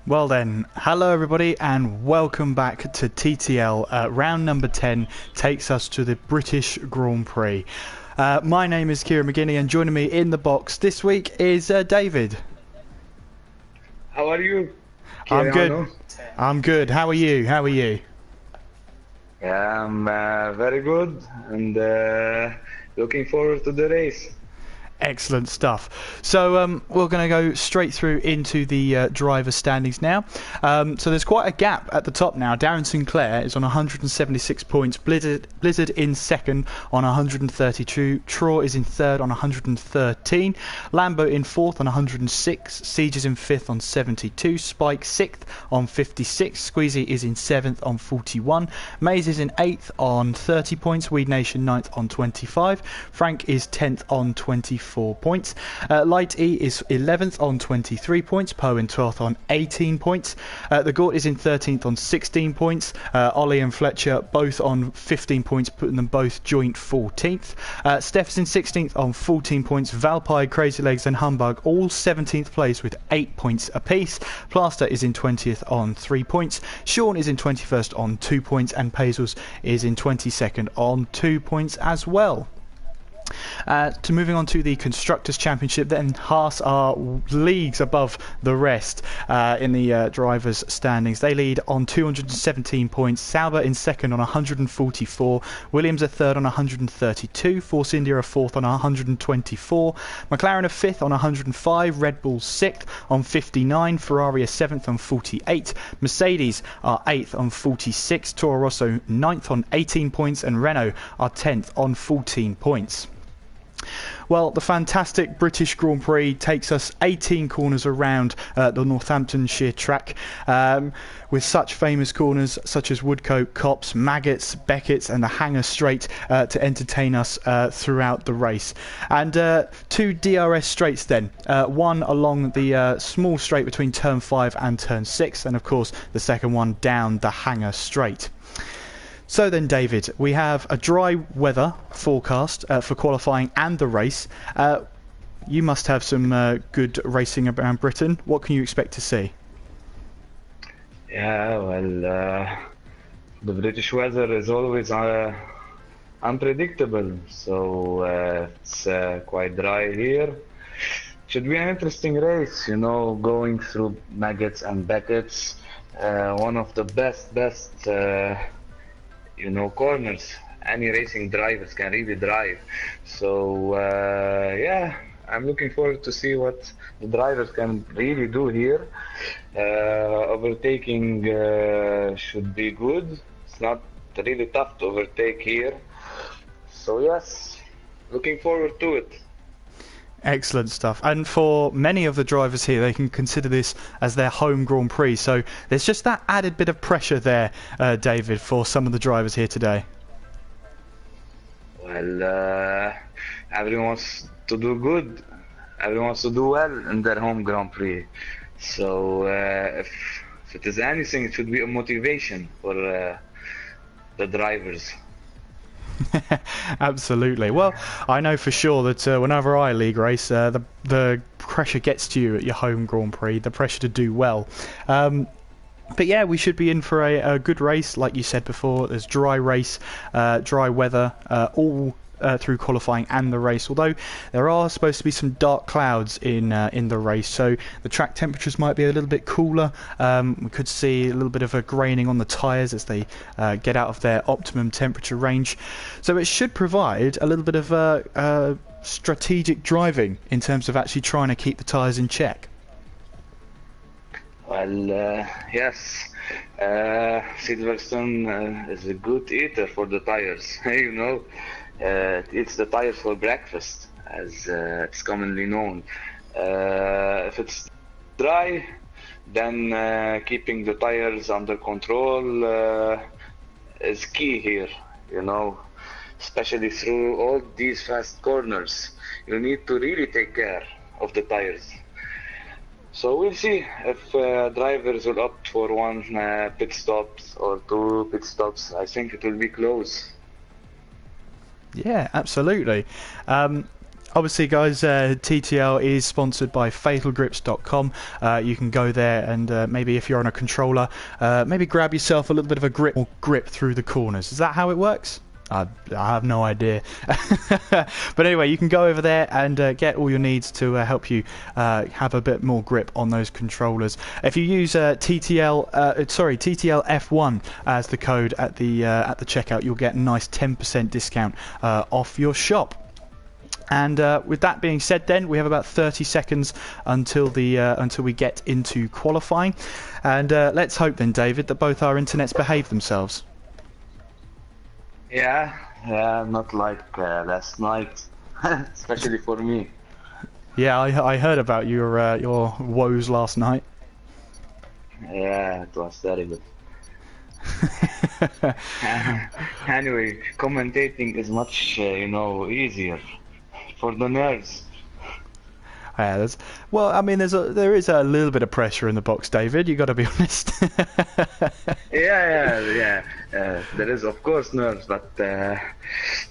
Well then, hello everybody and welcome back to TTL. Round number 10 takes us to the British Grand Prix. My name is Kieran McGinney and joining me in the box this week is David. How are you, I'm good. Kieran? I'm good. How are you? How are you? Yeah, I'm very good and looking forward to the race. Excellent stuff. So we're going to go straight through into the driver standings now. So there's quite a gap at the top now. Darren Sinclair is on 176 points. Blizzard in second on 132. Troy is in third on 113. Lambo in fourth on 106. Siege is in fifth on 72. Spike sixth on 56. Squeezy is in seventh on 41. Maze is in eighth on 30 points. Weed Nation ninth on 25. Frank is 10th on 24 points. Light E is 11th on 23 points. Poe in 12th on 18 points. The Gort is in 13th on 16 points. Ollie and Fletcher both on 15 points, putting them both joint 14th. Steph is in 16th on 14 points. Valpie, Crazy Legs and Humbug all 17th place with 8 points apiece. Plaster is in 20th on 3 points. Sean is in 21st on 2 points and Pazels is in 22nd on 2 points as well. Moving on to the Constructors' Championship, then Haas are leagues above the rest in the drivers' standings. They lead on 217 points. Sauber in second on 144. Williams are third on 132. Force India are fourth on 124. McLaren are fifth on 105. Red Bull sixth on 59. Ferrari are seventh on 48. Mercedes are eighth on 46. Toro Rosso ninth on 18 points. And Renault are 10th on 14 points. Well, the fantastic British Grand Prix takes us 18 corners around the Northamptonshire track with such famous corners such as Woodcote, Copse, Maggots, Beckett's and the Hanger Straight to entertain us throughout the race. And two DRS straights then, one along the small straight between turn 5 and turn 6 and of course the second one down the Hanger Straight. So then, David, we have a dry weather forecast for qualifying and the race. You must have some good racing around Britain. What can you expect to see? Yeah, well, the British weather is always unpredictable, so it's quite dry here. Should be an interesting race, you know, going through Maggots and Beckett's. One of the best corners any racing drivers can really drive. So yeah, I'm looking forward to see what the drivers can really do here. Overtaking should be good. It's not really tough to overtake here. So yes, looking forward to it. Excellent stuff. And for many of the drivers here, they can consider this as their home Grand Prix. So there's just that added bit of pressure there, David, for some of the drivers here today. Well, everyone wants to do good. Everyone wants to do well in their home Grand Prix. So if it is anything, it should be a motivation for the drivers. Absolutely. Well, I know for sure that whenever I league race, the pressure gets to you at your home Grand Prix, the pressure to do well. But yeah, we should be in for a good race, like you said before. There's dry race, dry weather, all through qualifying and the race. Although there are supposed to be some dark clouds in the race, so the track temperatures might be a little bit cooler. We could see a little bit of a graining on the tyres as they get out of their optimum temperature range. So it should provide a little bit of strategic driving in terms of actually trying to keep the tyres in check. Well, yes, Silverstone is a good eater for the tires. You know, it eats the tires for breakfast, as it's commonly known. If it's dry, then keeping the tires under control is key here. You know, especially through all these fast corners, you need to really take care of the tires. So we'll see if drivers will opt for one pit stops or two pit stops. I think it will be close. Yeah, absolutely. obviously, guys, TTL is sponsored by fatalgrips.com. You can go there and maybe if you're on a controller, maybe grab yourself a little bit of a grip through the corners. Is that how it works? I have no idea. But anyway, you can go over there and get all your needs to help you have a bit more grip on those controllers. If you use TTL F1 as the code at the checkout, you'll get a nice 10% discount off your shop. And with that being said, then we have about 30 seconds until we get into qualifying, and let's hope then, David, that both our internets behave themselves. Yeah, not like last night, especially for me. Yeah, I heard about your woes last night. Yeah, it was terrible. Anyway, commentating is much, easier for the nerves. Yeah, there is a little bit of pressure in the box, David. You got to be honest. Yeah. There is, of course, nerves, but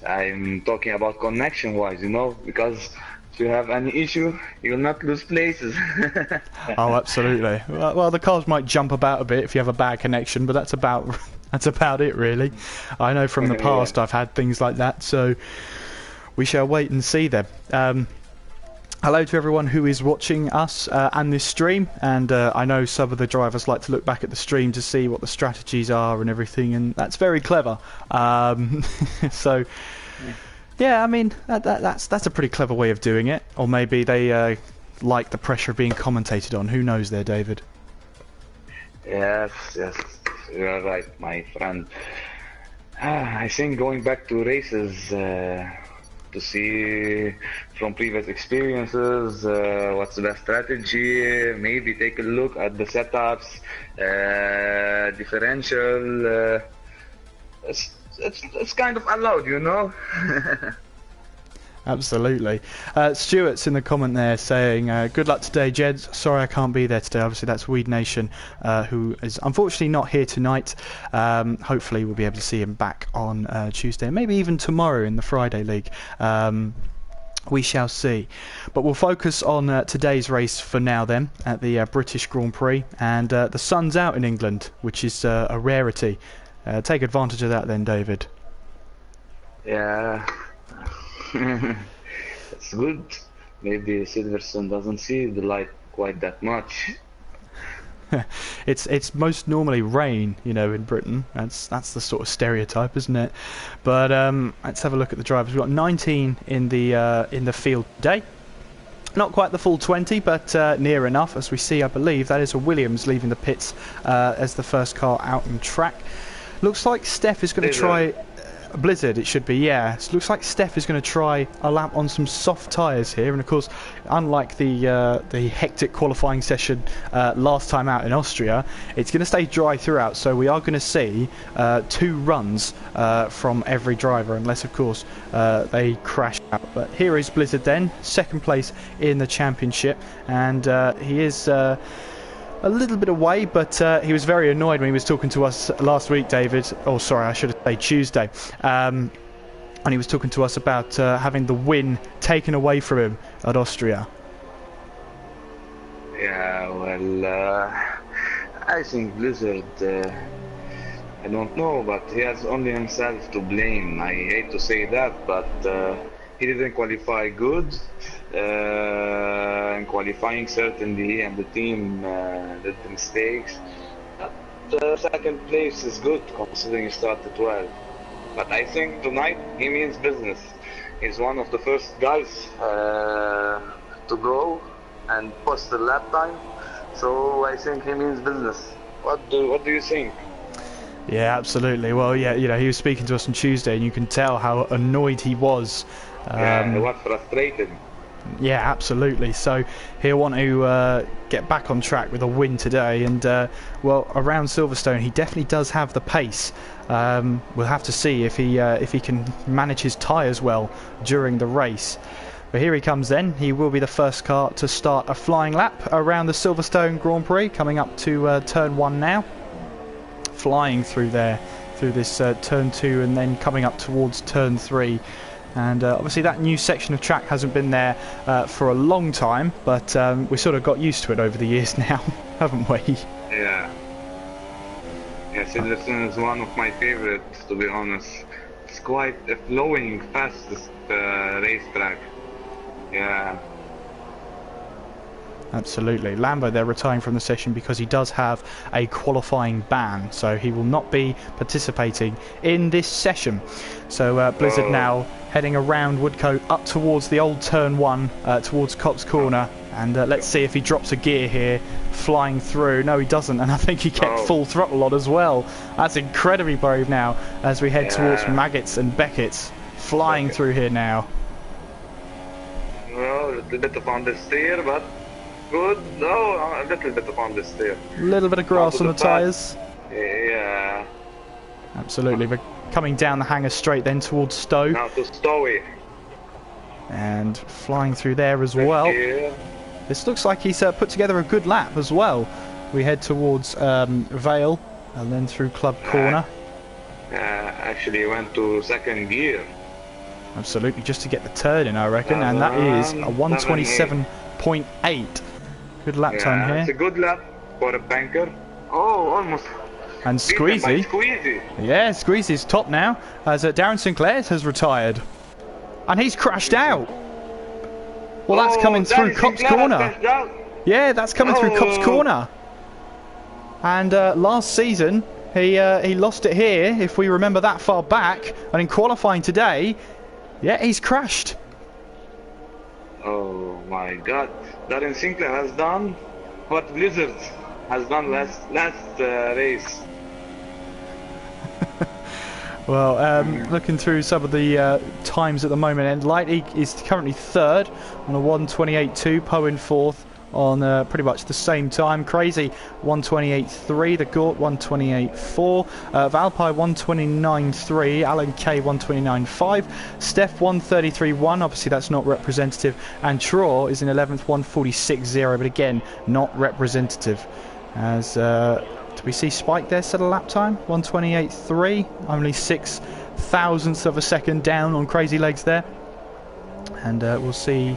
I'm talking about connection-wise, because if you have any issue, you will not lose places. Oh, absolutely. Well, the cars might jump about a bit if you have a bad connection, but that's about it, really. I know from the past I've had things like that, so we shall wait and see then. Hello to everyone who is watching us and this stream, and I know some of the drivers like to look back at the stream to see what the strategies are and everything, and that's very clever. So, yeah, I mean that's a pretty clever way of doing it, or maybe they like the pressure of being commentated on. Who knows there, David? Yes, you're right, my friend. I think going back to races, to see from previous experiences what's the best strategy, maybe take a look at the setups, differential. It's kind of allowed, Absolutely. Stuart's in the comment there saying, good luck today, Jeds. Sorry I can't be there today. Obviously, that's Weed Nation, who is unfortunately not here tonight. Hopefully, we'll be able to see him back on Tuesday, maybe even tomorrow in the Friday League. We shall see. But we'll focus on today's race for now then, at the British Grand Prix. And the sun's out in England, which is a rarity. Take advantage of that then, David. Yeah. It's good. Maybe Silverstone doesn't see the light quite that much. It's most normally rain, in Britain. That's the sort of stereotype, isn't it? But let's have a look at the drivers. We've got 19 in the field today. Not quite the full 20, but near enough. As we see, I believe that is a Williams leaving the pits as the first car out on track. Looks like Steph is going to try. Blizzard, it should be, yeah. So it looks like Steph is going to try a lap on some soft tyres here, and of course, unlike the hectic qualifying session last time out in Austria, it's going to stay dry throughout. So we are going to see 2 runs from every driver, unless of course they crash out. But here is Blizzard then, second place in the championship, and he is a little bit away, but he was very annoyed when he was talking to us last week, David. Oh, sorry, I should have said Tuesday. And he was talking to us about having the win taken away from him at Austria. Yeah, well, I think Blizzard, I don't know, but he has only himself to blame. I hate to say that, but he didn't qualify good. In qualifying, certainly he and the team did mistakes. But second place is good considering he started well. But I think tonight he means business. He's one of the first guys to go and post the lap time. So I think he means business. What do you think? Yeah, absolutely. Well, yeah, he was speaking to us on Tuesday, and you can tell how annoyed he was. Yeah, he was frustrated. Yeah, absolutely. So he'll want to get back on track with a win today, and well, around Silverstone he definitely does have the pace. We'll have to see if he can manage his tyres well during the race. But here he comes then. He will be the first car to start a flying lap around the Silverstone Grand Prix, coming up to turn 1 now. Flying through this turn 2, and then coming up towards turn 3. And obviously that new section of track hasn't been there for a long time, but we sort of got used to it over the years now, haven't we? Yeah. Yeah, Silverstone is one of my favorites, to be honest. It's quite a flowing, fastest racetrack. Yeah. Absolutely. Lambo, they're retiring from the session because he does have a qualifying ban, so he will not be participating in this session. So Blizzard now heading around Woodcote up towards the old turn 1, towards Cops Corner, and let's see if he drops a gear here, flying through. No, he doesn't, and I think he kept full throttle on as well. That's incredibly brave now as we head towards Maggots and Beckett's, flying through here now. Well, a little bit of understeer, but good. No, a little bit of understeer. A little bit of grass on the tyres. Yeah. Absolutely. We're coming down the hangar straight then towards Stowe. Now to Stowe. And flying through there as well. This looks like he's put together a good lap as well. We head towards Vale and then through Club Corner. Actually, he went to second gear. Absolutely, just to get the turn in, I reckon. And that is a 127.8. Good lap time here. It's a good lap for a banker. Oh, almost. And Squeezy. Yeah, Squeezy's top now, as Darren Sinclair has retired. And he's crashed out. Well, that's coming through Cops Corner. Yeah, that's coming through Cops Corner. And last season, he lost it here, if we remember that far back. And in qualifying today, yeah, he's crashed. Oh my God. Darren Sinclair has done what Blizzard has done last race. Well, looking through some of the times at the moment, and Lighty is currently third on a 1:28.2, Poe in fourth on pretty much the same time. Crazy 1:28.3, the Gort 1:28.4, Valpy 1:29.3, Alan K 1:29.5, Steph 1:33.1, obviously that's not representative, and Traw is in 11th 1:46.0, but again not representative. As do we see Spike there set a lap time? 1:28.3, only 0.06 of a second down on Crazy Legs there. And we'll see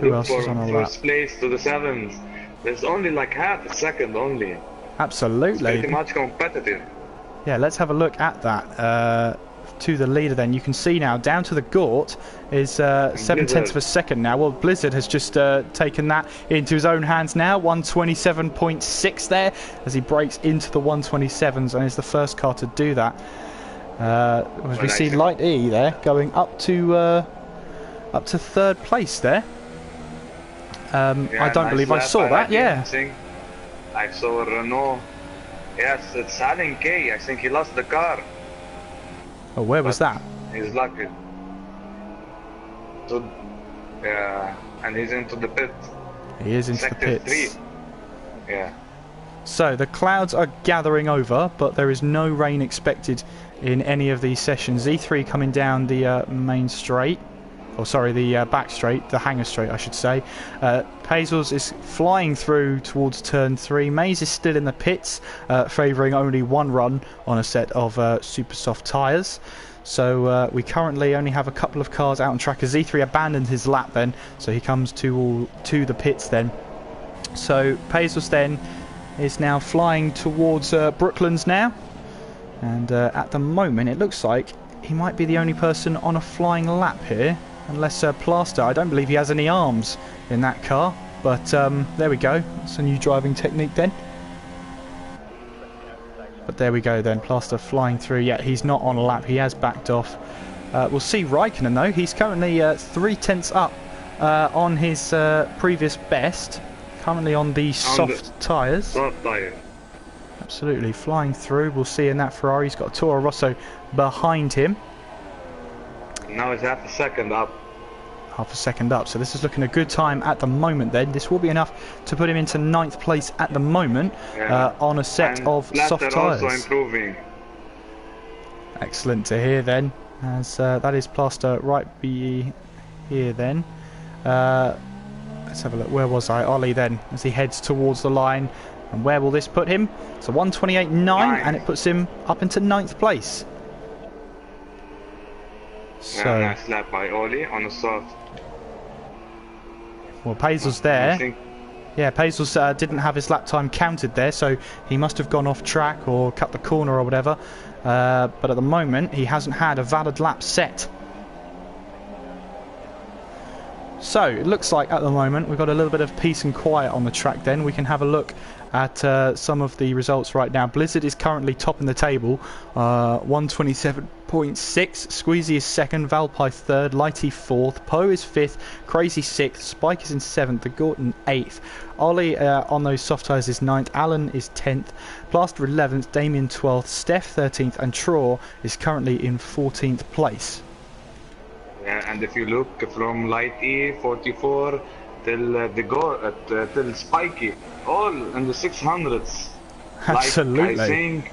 who else is on a lap. First place to the 7th. There's only like half a second only. Absolutely. It's pretty much competitive. Yeah, let's have a look at that. To the leader then, you can see now down to the Gort is 0.7 of a second now. Well, Blizzard has just taken that into his own hands now. 1:27.6 there as he breaks into the 1:27s and is the first car to do that. As we see Light E there going up to third place there. I don't believe I saw that. Yeah, I saw Renault. Yes, it's Alan K. I think he lost the car. Oh, where was that? He's lucky. So, yeah, and he's into the pit. He is into Sector the pits. 3. Yeah. So the clouds are gathering over, but there is no rain expected in any of these sessions. E3 coming down the main straight. Oh, sorry, the back straight, the hangar straight, I should say. Pazels is flying through towards turn 3. Mays is still in the pits, favouring only one run on a set of super soft tyres. So we currently only have a couple of cars out on track as E3 abandoned his lap then, so he comes to the pits then. So Pazels then is now flying towards Brooklands now. And at the moment it looks like he might be the only person on a flying lap here. Unless Plaster, I don't believe he has any arms in that car. But there we go. It's a new driving technique then. But there we go then. Plaster flying through. Yeah, he's not on a lap. He has backed off. We'll see Raikkonen though. He's currently 0.3 up on his previous best. Currently on the soft tyres. Soft tyre. Absolutely. Flying through. We'll see in that Ferrari. He's got a Toro Rosso behind him. Now it's half a second up. Half a second up, so this is looking a good time at the moment then. This will be enough to put him into 9th place at the moment on a set of soft tyres. Also improving. Excellent to hear then, as that is Plaster right be here then. Let's have a look, where was I? Ollie then, as he heads towards the line. And where will this put him? So 1:28.9 and it puts him up into 9th place. So, nice lap by Oli on a soft. well, Paisl's there. Yeah, Paisl's didn't have his lap time counted there, so he must have gone off track or cut the corner or whatever. But at the moment, he hasn't had a valid lap set. So, it looks like at the moment we've got a little bit of peace and quiet on the track then. We can have a look at some of the results right now. Blizzard is currently topping the table, 127.6. Squeezy is second, Valpy third, Lighty fourth, Poe is fifth, Crazy sixth, Spike is in seventh, the Gorton eighth. Ollie on those soft tyres is ninth, Alan is 10th, Plaster 11th, Damien 12th, Steph 13th, and Traw is currently in 14th place. Yeah, and if you look from Light E 44 till till Spiky, all in the 600s. Absolutely. Like, I think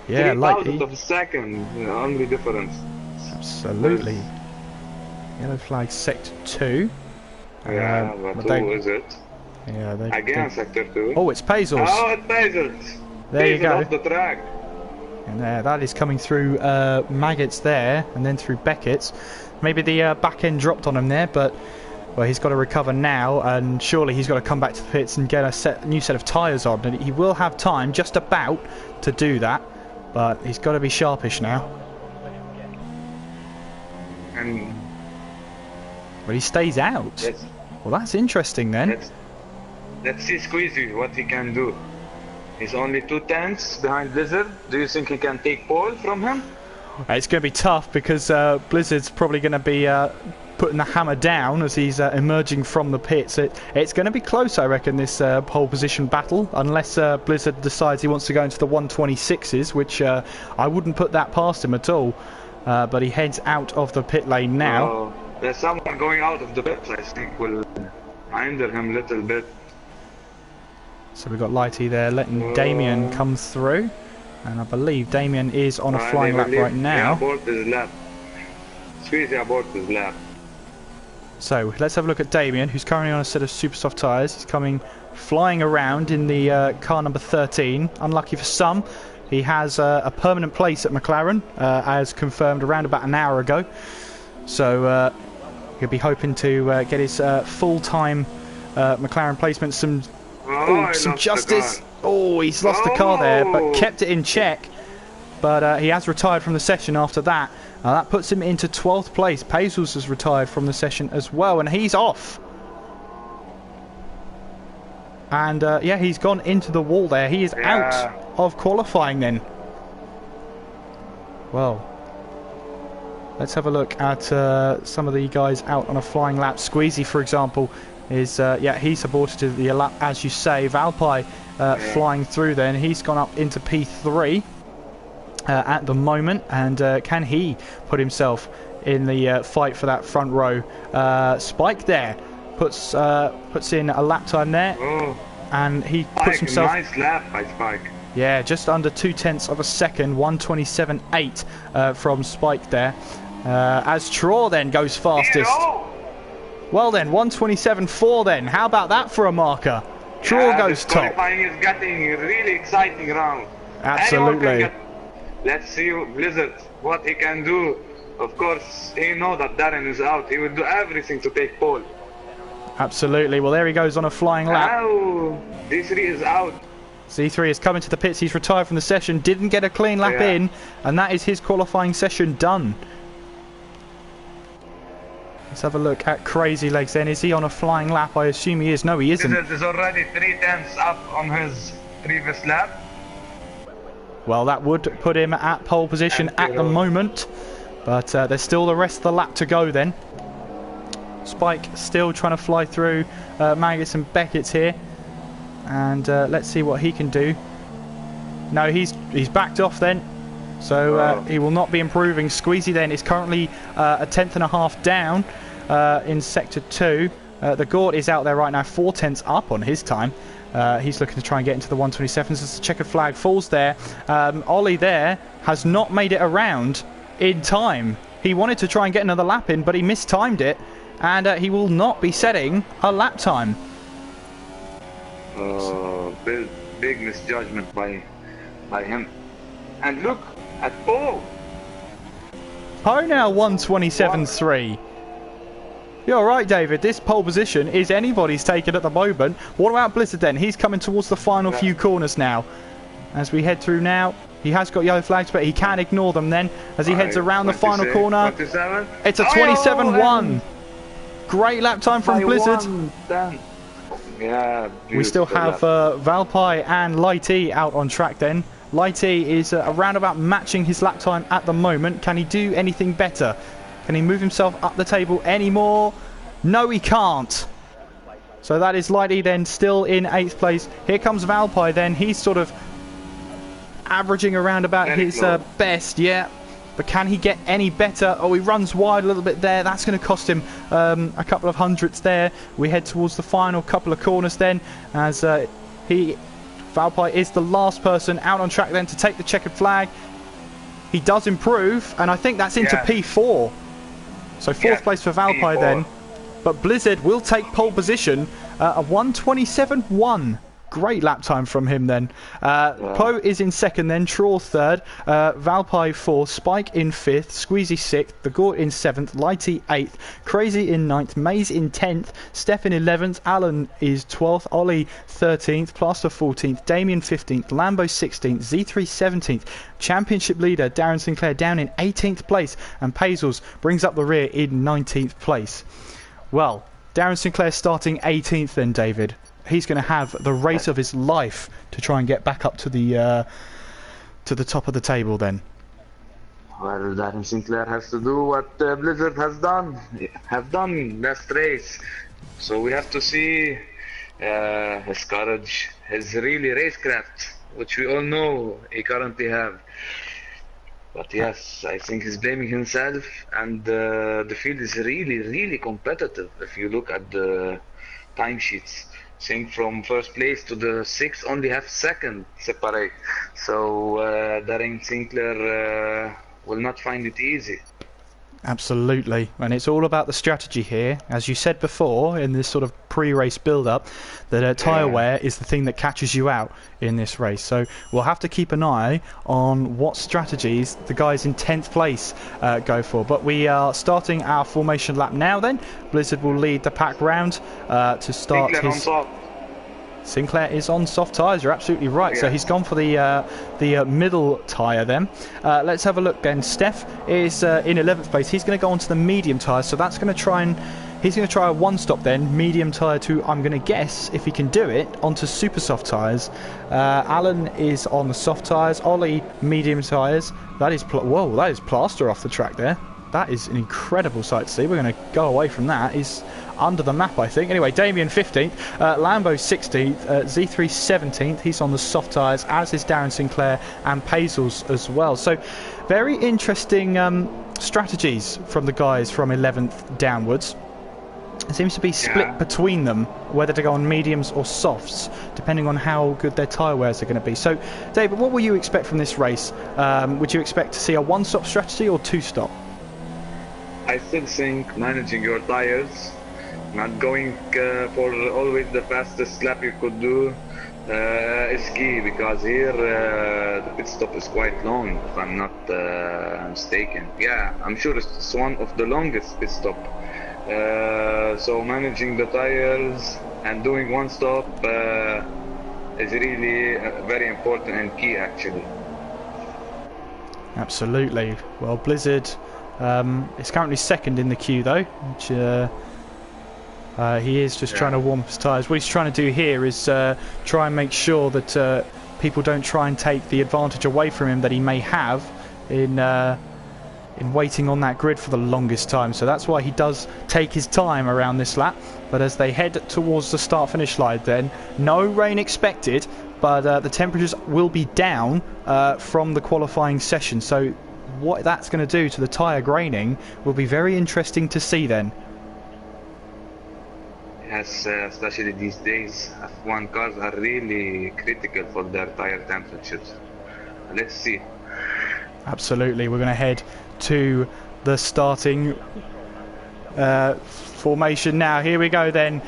yeah, Light E. of a second, only difference. Absolutely. Yellow flag sector 2. Yeah, but who is it? Yeah, again sector 2. Oh, it's Paisl's. Oh, it's Paisl's. There you go. Off the track. And that is coming through Maggots there, and then through Beckett's. Maybe the back end dropped on him there, but well, he's got to recover now, and surely he's got to come back to the pits and get a new set of tyres on. And he will have time, just about, to do that, but he's got to be sharpish now. And but he stays out. Well, that's interesting then. Let's see Squeezy what he can do. He's only 2 tenths behind Blizzard. Do you think he can take pole from him? It's going to be tough because Blizzard's probably going to be putting the hammer down as he's emerging from the pits. It's going to be close, I reckon, this pole position battle, unless Blizzard decides he wants to go into the 126s, which I wouldn't put that past him at all. But he heads out of the pit lane now. Oh, there's someone going out of the pit, I think will hinder him a little bit. So we've got Lighty there letting Damien come through. And I believe Damien is on a flying lap right now. Abort his lap. Squeezy abort his lap. So let's have a look at Damien, who's currently on a set of super soft tyres. He's coming flying around in the car number 13. Unlucky for some, he has a permanent place at McLaren, as confirmed around about an hour ago. So he'll be hoping to get his full-time McLaren placement. Some justice. Oh, he's lost the car there, but kept it in check. But he has retired from the session after that. That puts him into 12th place. Paisl's has retired from the session as well, and he's off. And yeah, he's gone into the wall there. He is out of qualifying then. Well, let's have a look at some of the guys out on a flying lap. Squeezy, for example, is yeah, he's aborted the lap, as you say. Valpy flying through then. He's gone up into P3 at the moment, and can he put himself in the fight for that front row? Spike there puts in a lap time there, and he puts himself. Nice lap by Spike. Yeah, just under 0.2 of a second, 1:27.8 from Spike there. As Traw then goes fastest. Well then, 1:27.4 then. How about that for a marker? Traw goes top. Qualifying is getting a really exciting round. Absolutely. Let's see Blizzard, what he can do. Of course, he knows that Darren is out. He will do everything to take pole. Absolutely. Well, there he goes on a flying lap. Oh, D3 is out. Z3 is coming to the pits. He's retired from the session. Didn't get a clean lap in, and that is his qualifying session done. Let's have a look at Crazy Legs then. Is he on a flying lap? I assume he is. No, he isn't. There's already 3 tenths up on his previous lap. Well, that would put him at pole position at the moment. But there's still the rest of the lap to go then. Spike still trying to fly through Maggots and Beckett's here. And let's see what he can do. No, he's backed off then. So he will not be improving. Squeezy then is currently a 1/10.5 down in Sector 2. The Gort is out there right now, 4 tenths up on his time. He's looking to try and get into the 127s as the checkered flag falls there. Ollie there has not made it around in time. He wanted to try and get another lap in, but he mistimed it. And he will not be setting a lap time. Big misjudgment by him. And look at Paul. Poe now 127.3. You're right, David. This pole position is anybody's taken at the moment. What about Blizzard then? He's coming towards the final few corners now. As we head through now, he has got yellow flags, but he can ignore them then as he heads around the final corner. 27. It's a 27.1. Great lap time from Blizzard. Yeah, we still have Valpai and Lighty out on track then. Lighty is around about matching his lap time at the moment. Can he do anything better? Can he move himself up the table anymore? No, he can't. So that is Lighty then still in 8th place. Here comes Valpai then. He's sort of averaging around about his best, yeah. But can he get any better? Oh, he runs wide a little bit there. That's going to cost him a couple of hundredths there. We head towards the final couple of corners then as Valpai is the last person out on track then to take the checkered flag. He does improve, and I think that's into P4. So 4th place for Valpai then. But Blizzard will take pole position, a 127.1. Great lap time from him then. Poe is in 2nd then, Traw 3rd, Valpai 4th, Spike in 5th, Squeezy 6th, The Gort in 7th, Lighty 8th, Crazy in 9th, Maze in 10th, Steph in 11th, Alan is 12th, Ollie 13th, Plaster 14th, Damien 15th, Lambo 16th, Z3 17th, Championship leader Darren Sinclair down in 18th place, and Pazels brings up the rear in 19th place. Well, Darren Sinclair starting 18th then, David. He's going to have the race of his life to try and get back up to the top of the table then. Well, Darren Sinclair has to do what Blizzard has done last race. So we have to see his courage, his really racecraft, which we all know he currently have. But yes, I think he's blaming himself, and the field is really, really competitive if you look at the timesheets. I think from 1st place to the 6th only have 2nd separate. So Darren Sinclair will not find it easy. Absolutely, and it's all about the strategy here. As you said before in this sort of pre-race build-up, that tyre wear is the thing that catches you out in this race. So we'll have to keep an eye on what strategies the guys in 10th place go for. But we are starting our formation lap now then. Blizzard will lead the pack round to start Sinclair his... on top. Sinclair is on soft tyres, you're absolutely right. So he's gone for the middle tyre then. Let's have a look then. Steph is in 11th place. He's going to go onto the medium tyres, so that's going to try and... He's going to try a one-stop then, medium tyre to, I'm going to guess, if he can do it, onto super soft tyres. Alan is on the soft tyres. Ollie, medium tyres. That is... Whoa, that is plaster off the track there. That is an incredible sight to see. We're going to go away from that. He's under the map, I think. Anyway, Damien 15th, Lambo 16th, Z3 17th. He's on the soft tyres, as is Darren Sinclair and Pazels as well. So, very interesting strategies from the guys from 11th downwards. It seems to be split between them, whether to go on mediums or softs, depending on how good their tyre wears are going to be. So, David, what will you expect from this race? Would you expect to see a one-stop strategy or two-stop? I still think managing your tyres, not going for always the fastest lap you could do, is key, because here the pit stop is quite long, if I'm not mistaken. Yeah, I'm sure it's one of the longest pit stop. So managing the tyres and doing one stop is really very important and key, actually. Absolutely. Well, Blizzard is currently 2nd in the queue though, which he is just trying to warm up his tyres. What he's trying to do here is try and make sure that people don't try and take the advantage away from him that he may have in waiting on that grid for the longest time. So that's why he does take his time around this lap. But as they head towards the start-finish line then, no rain expected, but the temperatures will be down from the qualifying session. So what that's going to do to the tyre graining will be very interesting to see then. Yes, especially these days, F1 cars are really critical for their tyre temperatures. Let's see. Absolutely, we're going to head to the starting formation now. Here we go then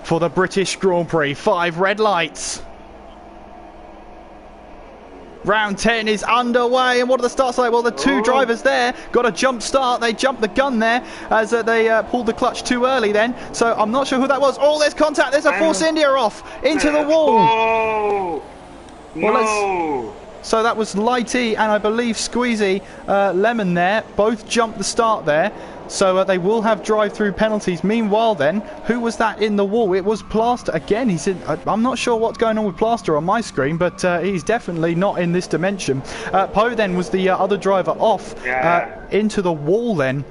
for the British Grand Prix. 5 red lights. Round 10 is underway, and what are the starts like? Well, the two drivers there got a jump start. They jumped the gun there as they pulled the clutch too early then. So I'm not sure who that was. Oh, there's contact. There's a Force India off into the wall. Oh, no. So that was Lighty and I believe Squeezy Lemon there. Both jumped the start there. So they will have drive-through penalties. Meanwhile then, who was that in the wall? It was Plaster again. He's in, I'm not sure what's going on with Plaster on my screen, but he's definitely not in this dimension. Poe then was the other driver off into the wall then.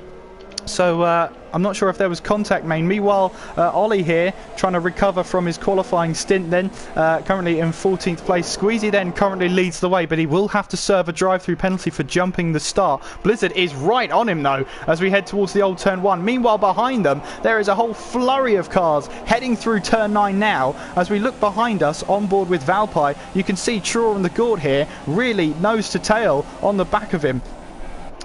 So I'm not sure if there was contact, main. Meanwhile, Ollie here trying to recover from his qualifying stint then, currently in 14th place. Squeezy then currently leads the way, but he will have to serve a drive-through penalty for jumping the start. Blizzard is right on him though as we head towards the old turn 1. Meanwhile, behind them there is a whole flurry of cars heading through turn 9 now. As we look behind us on board with Valpy, you can see Traw and the Gord here really nose to tail on the back of him.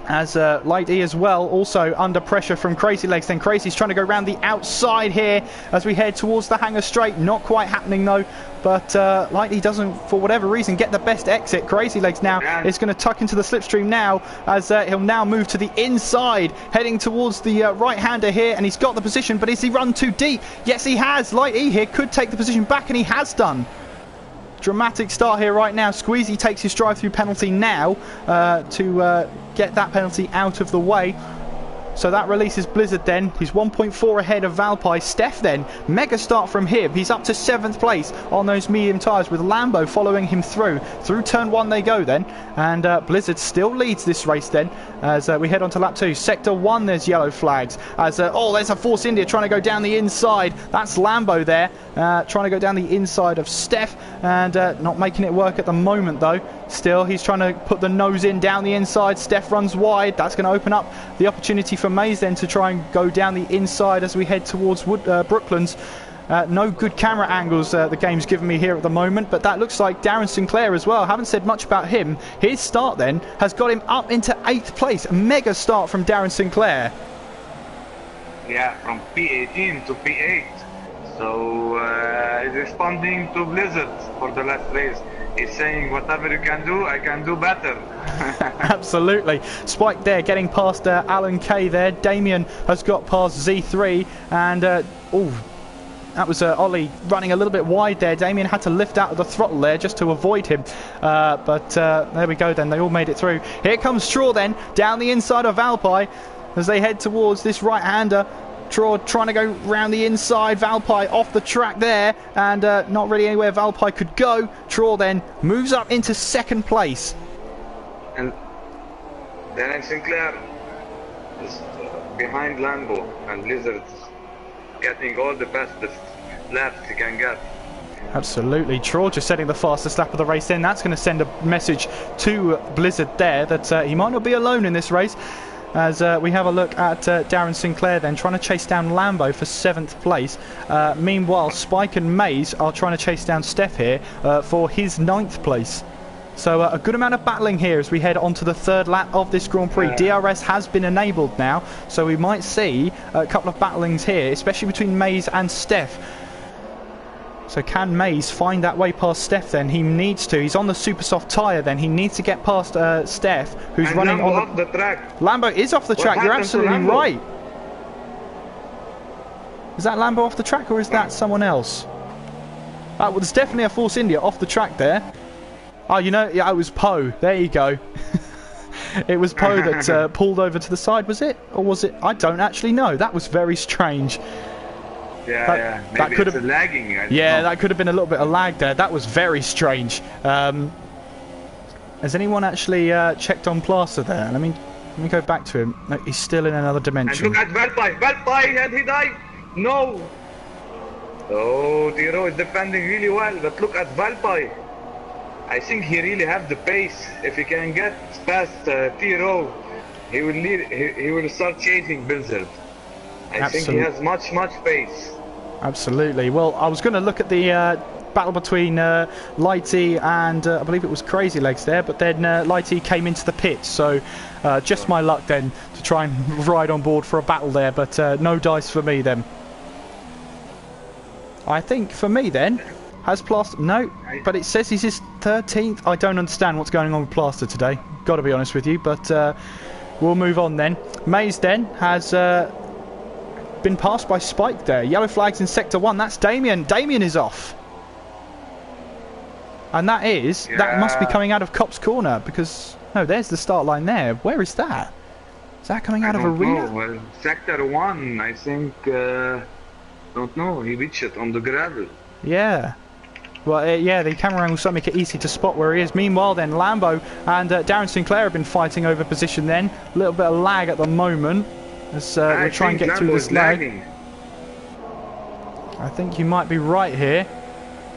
As Light E as well, also under pressure from Crazy Legs. Then Crazy's trying to go around the outside here as we head towards the hangar straight. Not quite happening though, but Light E doesn't, for whatever reason, get the best exit. Crazy Legs now is going to tuck into the slipstream now as he'll now move to the inside, heading towards the right-hander here, and he's got the position, but has he run too deep? Yes, he has. Light E here could take the position back, and he has done. Dramatic start here right now. Squeezy takes his drive-through penalty now to get that penalty out of the way. So that releases Blizzard then. He's 1.4 ahead of Valpy. Steph then, mega start from him. He's up to 7th place on those medium tyres with Lambo following him through. Through turn 1 they go then. And Blizzard still leads this race then as we head on to lap 2. Sector 1 there's yellow flags. As there's a Force India trying to go down the inside. That's Lambo there trying to go down the inside of Steph and not making it work at the moment though. Still, he's trying to put the nose in down the inside. Steph runs wide. That's going to open up the opportunity for Mays then to try and go down the inside as we head towards Brooklands. No good camera angles the game's given me here at the moment, but that looks like Darren Sinclair as well. Haven't said much about him. His start then has got him up into 8th place. A mega start from Darren Sinclair. Yeah, from P18 to P8. So he's responding to Blizzard for the last race. He's saying, whatever you can do, I can do better. Absolutely. Spike there getting past Alan K there. Damien has got past Z3 and that was Ollie running a little bit wide there. Damien had to lift out of the throttle there just to avoid him. But there we go then. They all made it through. Here comes Straw then down the inside of Valpy as they head towards this right-hander. Traw trying to go round the inside. Valpy off the track there and not really anywhere Valpy could go. Traw then moves up into 2nd place. And Darren Sinclair is behind Lambo and Blizzard, getting all the fastest laps he can get. Absolutely. Traw just setting the fastest lap of the race then. That's going to send a message to Blizzard there that he might not be alone in this race. As we have a look at Darren Sinclair then trying to chase down Lambo for 7th place. Meanwhile, Spike and Mays are trying to chase down Steph here for his 9th place. So a good amount of battling here as we head on to the 3rd lap of this Grand Prix. DRS has been enabled now, so we might see a couple of battlings here, especially between Mays and Steph. So can Mays find that way past Steph then? He needs to. He's on the super soft tyre then. He needs to get past Steph, who's and running Lambo on off the track. Lambo is off the track. You're absolutely right. Is that Lambo off the track or is that someone else? Well, there's definitely a Force India off the track there. Oh, you know, yeah, it was Poe. There you go. It was Poe that pulled over to the side, was it? Or was it? I don't actually know. That was very strange. Yeah, maybe that could have lagging. That could have been a little bit of lag there. That was very strange. Has anyone actually checked on Plaster there? Let me go back to him. No, he's still in another dimension. And look at Valpy, and he died. No. Oh, Tiro is defending really well, but look at Valpy. I think he really has the pace. If he can get past Tiro, he will start chasing Blizzard. I think he has much pace. Absolutely. Well, I was going to look at the battle between Lighty and I believe it was Crazy Legs there, but then Lighty came into the pit, so just my luck then to try and ride on board for a battle there, but no dice for me then. I think for me then, Has Plaster... No, but it says he's his 13th. I don't understand what's going on with Plaster today. Got to be honest with you, but we'll move on then. Mays then has been passed by Spike there. Yellow flags in Sector 1. That's Damien. Damien is off. And that is... Yeah. That must be coming out of Cop's Corner because... No, there's the start line there. Where is that? Is that coming out of Arena? Well, Sector 1, I think... don't know. He reached it on the gravel. Yeah. Well, yeah, the camera angle might make it easy to spot where he is. Meanwhile, then, Lambo and Darren Sinclair have been fighting over position then. A little bit of lag at the moment as we try and get through this lag. I think you might be right here,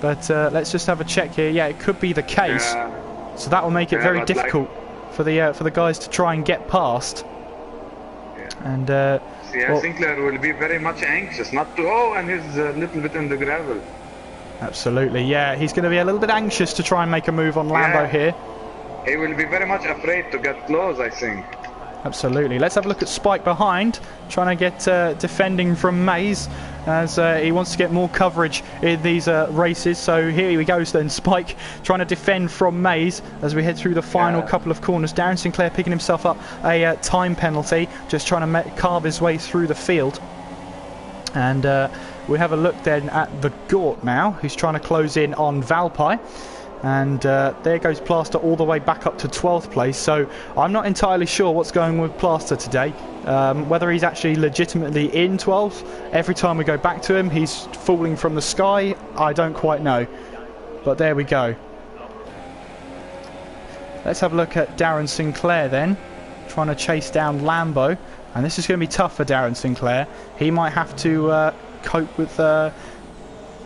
but let's just have a check here. Yeah, it could be the case. So that will make it very difficult for the guys to try and get past. And well, Sinclair will be very much anxious not to... Oh, and he's a little bit in the gravel. Absolutely, yeah. He's going to be a little bit anxious to try and make a move on Lambo here. He will be very much afraid to get close, I think. Absolutely. Let's have a look at Spike behind, trying to get defending from Mays as he wants to get more coverage in these races. So here we go then, Spike trying to defend from Mays as we head through the final couple of corners. Darren Sinclair picking himself up a time penalty, just trying to carve his way through the field. And we have a look then at the Gort now, who's trying to close in on Valpy. And there goes Plaster all the way back up to 12th place. So I'm not entirely sure what's going on with Plaster today. Whether he's actually legitimately in 12th. Every time we go back to him, he's falling from the sky. I don't quite know. But there we go. Let's have a look at Darren Sinclair then, trying to chase down Lambo. And this is going to be tough for Darren Sinclair. He might have to cope with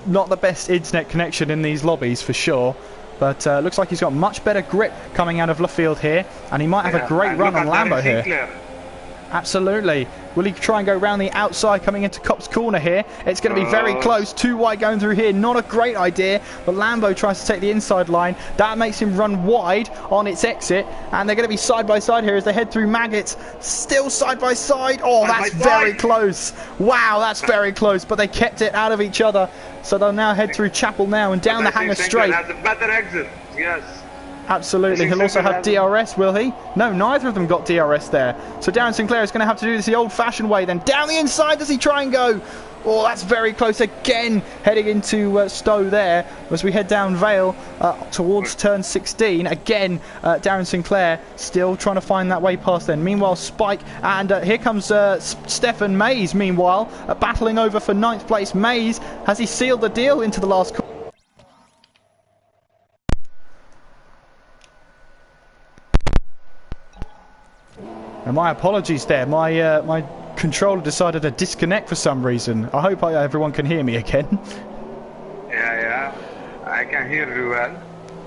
not the best internet connection in these lobbies for sure. But looks like he's got much better grip coming out of Luffield here. And he might have a great run on Lambo here. Absolutely. Will he try and go around the outside coming into Cop's Corner here? It's going to be very close. Too wide going through here. Not a great idea. But Lambo tries to take the inside line. That makes him run wide on its exit. And they're going to be side by side here as they head through Maggots. Still side by side. Oh, that's very close. Wow, that's very close. But they kept it out of each other. So they'll now head through Chapel now and down the Hanger Straight. Has a better exit. Yes. Absolutely. He'll also have DRS, will he? No, neither of them got DRS there. So Darren Sinclair is going to have to do this the old-fashioned way. Then down the inside does he try and go? Oh, that's very close again. Heading into Stowe there as we head down Vale towards turn 16. Again, Darren Sinclair still trying to find that way past then. Meanwhile, Spike and here comes Stefan Mays. Meanwhile, battling over for 9th place. Mays, has he sealed the deal into the last corner? And my apologies there. My controller decided to disconnect for some reason. I hope everyone can hear me again. Yeah, I can hear you well.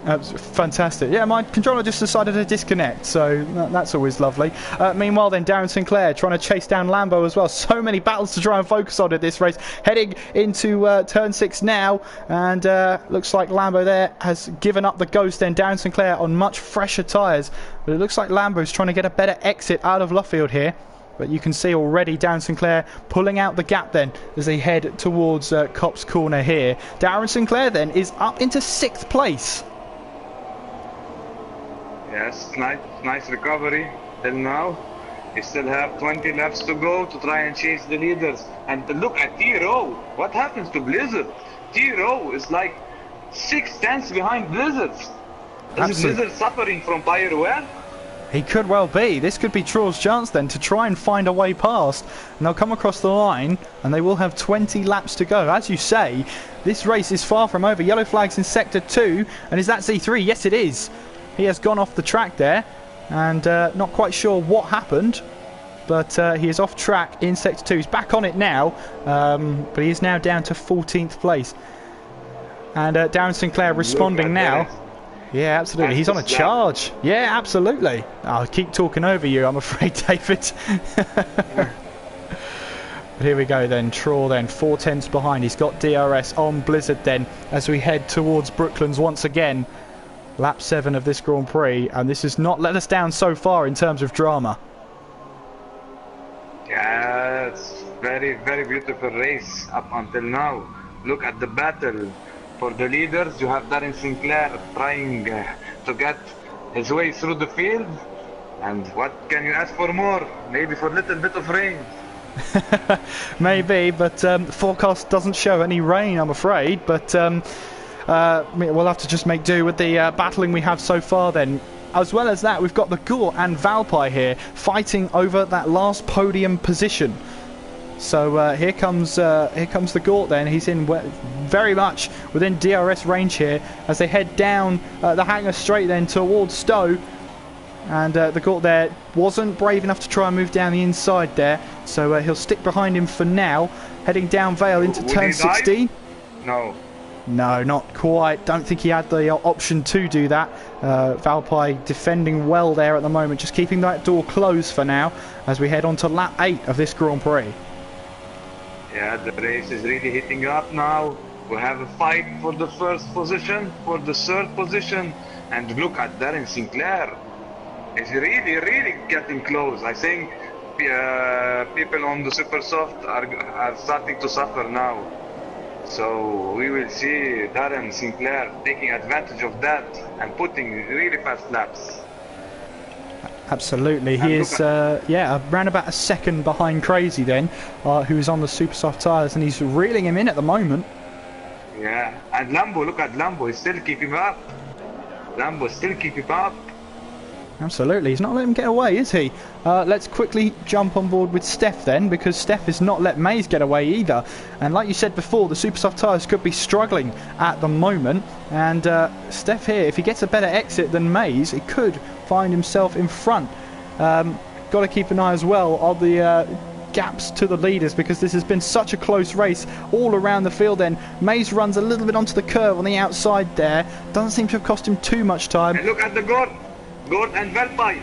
Fantastic. Yeah, my controller just decided to disconnect, so that's always lovely. Meanwhile then, Darren Sinclair trying to chase down Lambo as well. So many battles to try and focus on in this race. Heading into turn 6 now, and looks like Lambo there has given up the ghost then. Darren Sinclair on much fresher tyres, but it looks like Lambo's trying to get a better exit out of Luffield here. But you can see already Darren Sinclair pulling out the gap then as they head towards Cop's Corner here. Darren Sinclair then is up into 6th place. Yes, nice recovery till now. We still have 20 laps to go to try and chase the leaders. And look at T-Row. What happens to Blizzard? T-Row is like 6 tenths behind Blizzard's. Is Blizzard suffering from tire wear? He could well be. This could be Traw's chance then to try and find a way past. And they'll come across the line and they will have 20 laps to go. As you say, this race is far from over. Yellow flags in Sector 2. And is that Z3? Yes, it is. He has gone off the track there, and not quite sure what happened, but he is off track in Sector 2. He's back on it now, but he is now down to 14th place. And Darren Sinclair responding now. Yeah, absolutely. He's on a charge. Yeah, absolutely. I'll keep talking over you, I'm afraid, David. But here we go then. Traw then, 4 tenths behind. He's got DRS on Blizzard then as we head towards Brooklands once again. Lap 7 of this Grand Prix, and this has not let us down so far in terms of drama. Yeah, it's very, very beautiful race up until now. Look at the battle For the leaders, you have Darren Sinclair trying to get his way through the field. And what can you ask for more? Maybe for a little bit of rain. Maybe, but the forecast doesn't show any rain, I'm afraid. But we'll have to just make do with the battling we have so far then. As well as that, we've got the Gore and Valpy here fighting over that last podium position. So here comes the Gort then. He's in very much within DRS range here as they head down the hangar straight then towards Stowe. And the Gort there wasn't brave enough to try and move down the inside there. So he'll stick behind him for now. Heading down Vale into turn 16. No. No, not quite. Don't think he had the option to do that. Valpy defending well there at the moment. Just keeping that door closed for now as we head on to lap 8 of this Grand Prix. Yeah, the race is really heating up now. We have a fight for the first position, for the third position. And look at Darren Sinclair. It's really getting close. I think people on the Super Soft are starting to suffer now. So we will see Darren Sinclair taking advantage of that and putting really fast laps. Absolutely, he is around about a second behind Crazy then, who's on the super soft tyres, and he's reeling him in at the moment. Yeah, and Lambo, look at Lambo, he's still keeping up. Lambo still keeping up. Absolutely, he's not letting him get away, is he? Let's quickly jump on board with Steph then, because Steph has not let Mays get away either. And like you said before, the super soft tyres could be struggling at the moment. And Steph here, if he gets a better exit than Mays, he could find himself in front. Got to keep an eye as well on the gaps to the leaders, because this has been such a close race all around the field then. Mays runs a little bit onto the curve on the outside there. Doesn't seem to have cost him too much time. And look at the Gort and Valpy.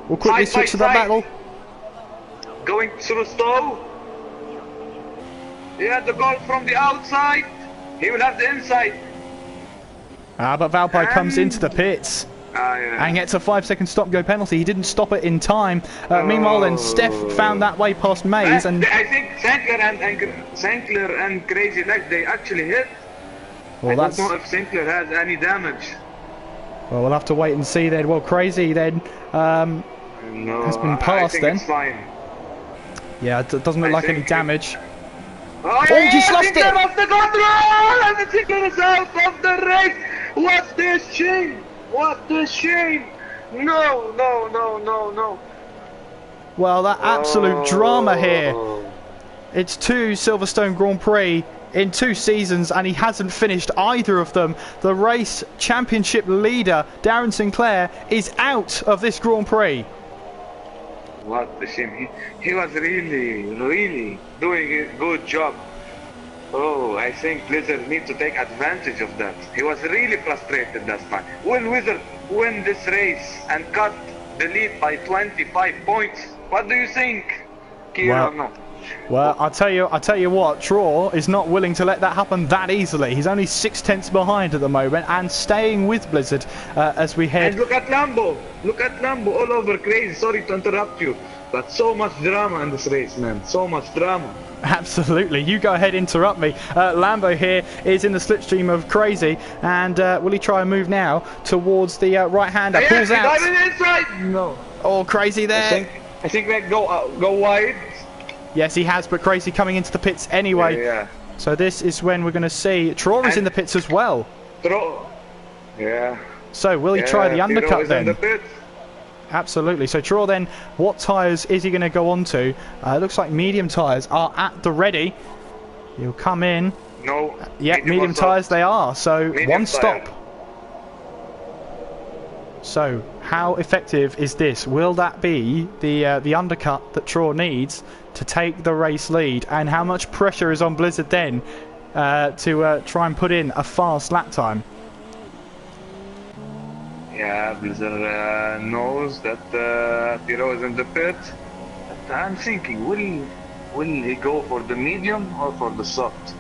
We'll quickly switch to the battle. Going through Stowe. Yeah, the Gort from the outside. He will have the inside. But Valpy comes into the pits. Yeah. And gets a 5-second stop-go penalty. He didn't stop it in time. Meanwhile, then Steph found that way past Mays, and I think Sinclair and Crazy Legs, they actually hit. I don't know if Sinclair has any damage. Well, we'll have to wait and see then. Well, Crazy then has been passed I think then. It's fine. Yeah, it doesn't look like any damage. Oh, just lost Sinclair it! lost the control, and the Sinclair is out of the race. What a shame! What a shame! No. Well, that absolute drama here. It's 2 Silverstone Grand Prix in 2 seasons, and he hasn't finished either of them. The race championship leader, Darren Sinclair, is out of this Grand Prix. What a shame. He was really doing a good job. Oh, I think Blizzard needs to take advantage of that. He was really frustrated last time. Will Wizard win this race and cut the lead by 25 points? What do you think, Kira? Well, I'll tell you what, Traw is not willing to let that happen that easily. He's only 6/10 behind at the moment and staying with Blizzard as we head. And look at Lambo all over. Crazy. Sorry to interrupt you, but so much drama in this race, man. So much drama. Absolutely, you go ahead, interrupt me. Lambo here is in the slipstream of Crazy, and will he try and move now towards the right-hander? Pulls out. Inside. No. Oh, Crazy there. I think they go wide. Yes, he has, but Crazy coming into the pits anyway. Yeah. So this is when we're going to see Traw is in the pits as well. Yeah. So will he try the undercut then? In the pits. Absolutely. So Traw then, what tyres is he going to go on to? Looks like medium tyres are at the ready. He'll come in. No. Yeah, medium tyres they are. So one stop. So how effective is this? Will that be the undercut that Traw needs to take the race lead? And how much pressure is on Blizzard then to try and put in a fast lap time? Yeah, Blizzard knows that Tiro is in the pit. But I'm thinking, will he go for the medium or for the soft?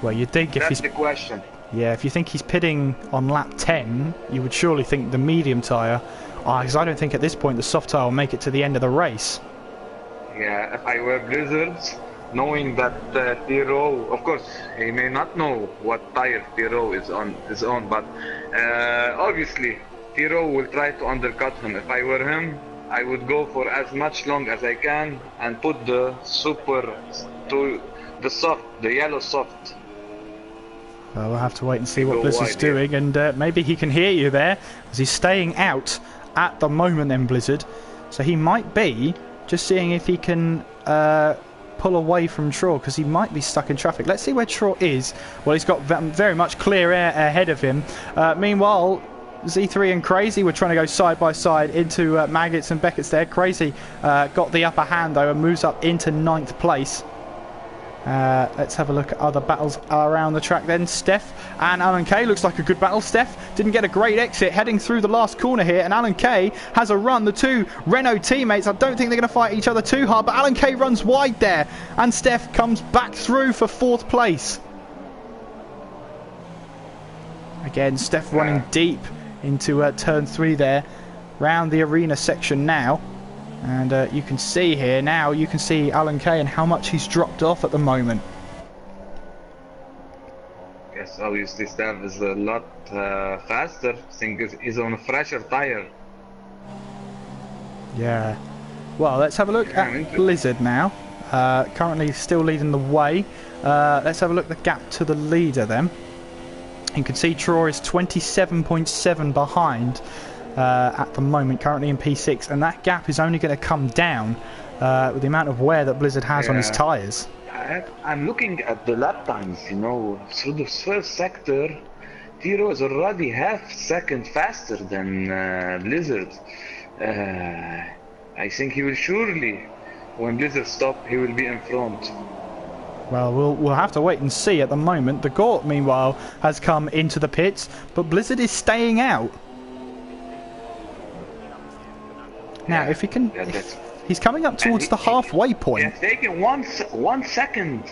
Well, you'd think if that's the question. Yeah, if you think he's pitting on lap 10, you would surely think the medium tyre. Because I don't think at this point the soft tyre will make it to the end of the race. Yeah, if I were Blizzards, knowing that Tiro, of course, he may not know what tire Tiro is on, but obviously Tiro will try to undercut him. If I were him, I would go for as much long as I can and put the super to the soft, the yellow soft. Well, we'll have to wait and see what Blizzard's doing, and maybe he can hear you there, as he's staying out at the moment then, Blizzard. So he might be just seeing if he can pull away from Traw, because he might be stuck in traffic. Let's see where Traw is. Well, he's got very much clear air ahead of him. Meanwhile, Z3 and Crazy were trying to go side by side into Maggots and Beckett's there. Crazy got the upper hand though and moves up into 9th place. Let's have a look at other battles around the track then. Steph and Alan Kay, looks like a good battle. Steph didn't get a great exit heading through the last corner here, and Alan Kay has a run. The two Renault teammates, I don't think they're going to fight each other too hard, but Alan Kay runs wide there, and Steph comes back through for 4th place. Again, Steph running deep into turn 3 there, round the arena section now. And you can see here now, you can see Alan Kay and how much he's dropped off at the moment. Yes, obviously Steph is a lot faster. I think he's on a fresher tire. Yeah. Well, let's have a look at Blizzard now. Currently still leading the way. Let's have a look at the gap to the leader then. You can see Traw is 27.7 behind. At the moment, currently in P6, and that gap is only going to come down with the amount of wear that Blizzard has on his tyres. I'm looking at the lap times, you know, through the first sector, Tiro is already half second faster than Blizzard. I think he will surely, when Blizzard stop, he will be in front. Well, we'll have to wait and see at the moment. The Gort, meanwhile, has come into the pits, but Blizzard is staying out. Now, if he can, he's coming up towards the halfway point. It's taking one second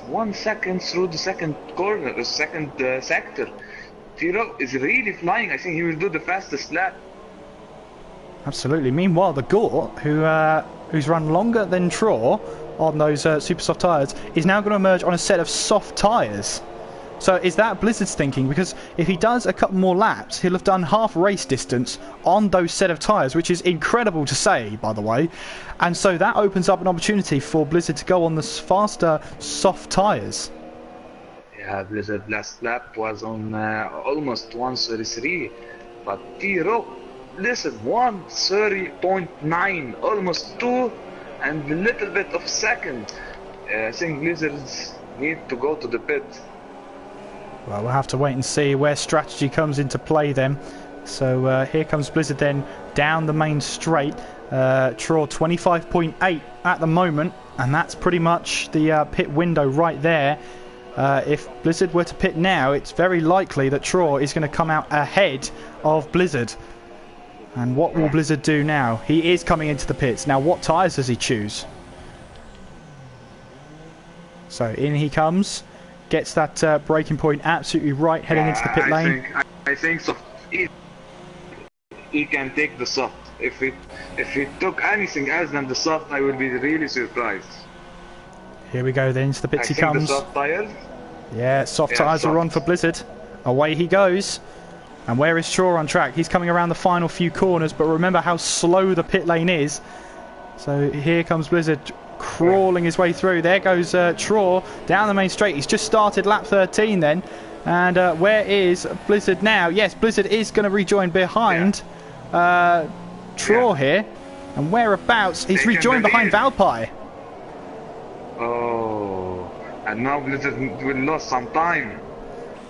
through the second corner, the second sector. Tiro is really flying. I think he will do the fastest lap. Absolutely. Meanwhile, the Gort, who's run longer than Traw on those super soft tyres, is now going to emerge on a set of soft tyres. So is that Blizzard's thinking? Because if he does a couple more laps, he'll have done half race distance on those set of tyres, which is incredible to say, by the way. And so that opens up an opportunity for Blizzard to go on the faster soft tyres. Yeah, Blizzard last lap was on almost 1:33, but Tiro, listen, 1:30.9, almost 2 and a little bit of second. I think Blizzards need to go to the pit. Well, we'll have to wait and see where strategy comes into play then. So here comes Blizzard then down the main straight. Traw 25.8 at the moment, and that's pretty much the pit window right there. If Blizzard were to pit now, it's very likely that Traw is going to come out ahead of Blizzard. And what will Blizzard do now? He is coming into the pits. Now, what tyres does he choose? So in he comes. Gets that braking point absolutely right, heading into the pit lane. I think so. He can take the soft. If he took anything else than the soft, I would be really surprised. Here we go then, into the pits he comes. The soft tires? Yeah, soft tyres are on for Blizzard. Away he goes. And where is Traw on track? He's coming around the final few corners, but remember how slow the pit lane is. So here comes Blizzard, crawling his way through. There goes Traw down the main straight. He's just started lap 13 then. And where is Blizzard now? Yes, Blizzard is going to rejoin behind Traw here. And whereabouts? He's rejoined behind Valpy. Oh, and now Blizzard will lose some time.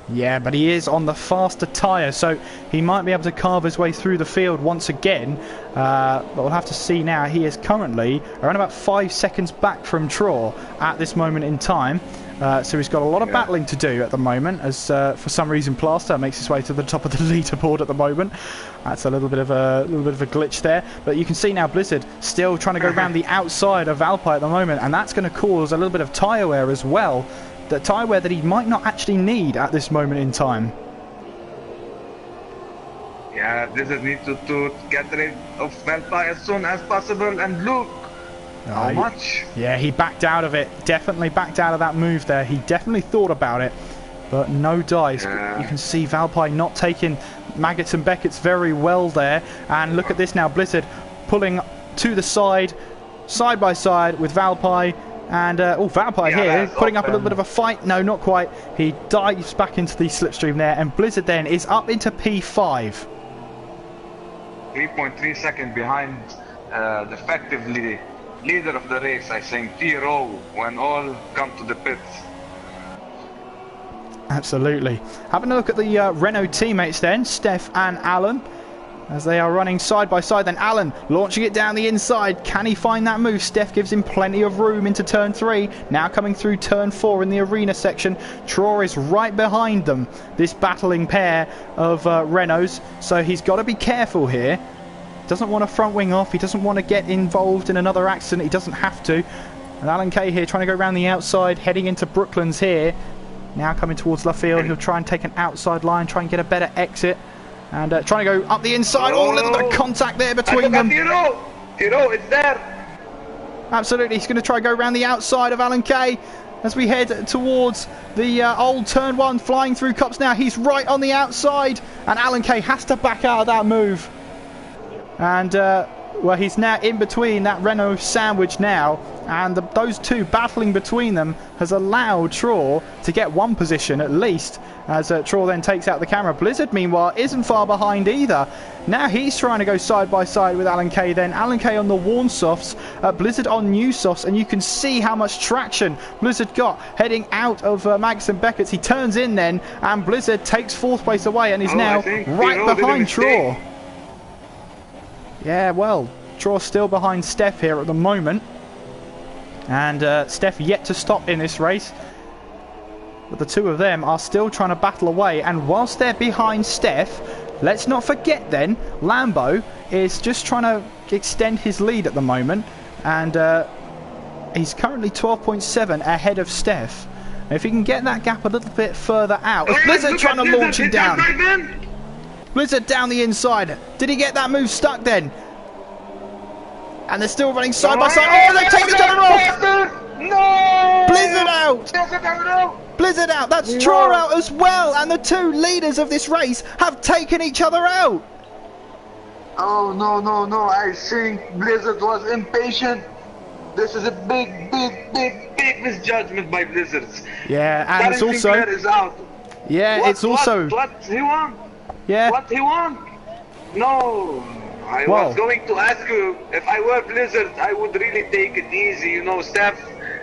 Yeah, but he is on the faster tyre, so he might be able to carve his way through the field once again. But we'll have to see now. He is currently around about 5 seconds back from Traw at this moment in time. So he's got a lot of battling to do at the moment, as for some reason Plaster makes his way to the top of the leaderboard at the moment. That's a little bit of a glitch there. But you can see now Blizzard still trying to go around the outside of Valpy at the moment, and that's going to cause a little bit of tyre wear as well. The tyre wear that he might not actually need at this moment in time. Yeah, Blizzard needs to get rid of Valpy as soon as possible, and look, How much? Yeah, he backed out of it. Definitely backed out of that move there. He definitely thought about it, but no dice. Yeah. You can see Valpy not taking Maggots and Beckett's very well there. And look at this now, Blizzard pulling to the side by side with Valpy. And Valpy here putting up a little bit of a fight. No, not quite. He dives back into the slipstream there, and Blizzard then is up into P5. 3.3 seconds behind the effectively leader of the race, I think, T-Row, when all come to the pits. Absolutely. Having a look at the Renault teammates then, Steph and Alan, as they are running side by side. Then Alan launching it down the inside. Can he find that move? Steph gives him plenty of room into turn 3. Now coming through turn 4 in the arena section. Traw is right behind them, this battling pair of Renaults. So he's got to be careful here. Doesn't want to front wing off. He doesn't want to get involved in another accident. He doesn't have to. And Alan Kay here trying to go around the outside, heading into Brooklands here. Now coming towards Luffield. He'll try and take an outside line, try and get a better exit. And trying to go up the inside. Oh, a little bit of contact there between them. Tiro, it's there. Absolutely. He's going to try and go around the outside of Alan Kay as we head towards the old turn 1, flying through cups now. He's right on the outside. And Alan Kay has to back out of that move. And, well, he's now in between that Renault sandwich now. And those two battling between them has allowed Traw to get one position at least, as Traw then takes out the camera. Blizzard, meanwhile, isn't far behind either. Now he's trying to go side by side with Alan Kay then. Alan Kay on the worn softs, Blizzard on new softs, and you can see how much traction Blizzard got heading out of Max and Beckett's. He turns in then, and Blizzard takes 4th place away and is now right behind Traw. Yeah, well, Traw's still behind Steph here at the moment. And Steph yet to stop in this race. But the two of them are still trying to battle away. And whilst they're behind Steph, let's not forget then, Lambo is just trying to extend his lead at the moment. And he's currently 12.7 ahead of Steph. And if he can get that gap a little bit further out. As Blizzard trying to launch him down. Blizzard down the inside. Did he get that move stuck then? And they're still running side by side. Oh, they've taken each other off! No! Blizzard out! Blizzard out! That's Traw out as well! And the two leaders of this race have taken each other out! Oh, no. I think Blizzard was impatient. This is a big misjudgment by Blizzards. Yeah, and it's also... is out. Yeah, it's also... What he won? Yeah. What he won? No. I was going to ask you, if I were Blizzard, I would really take it easy. You know, Steph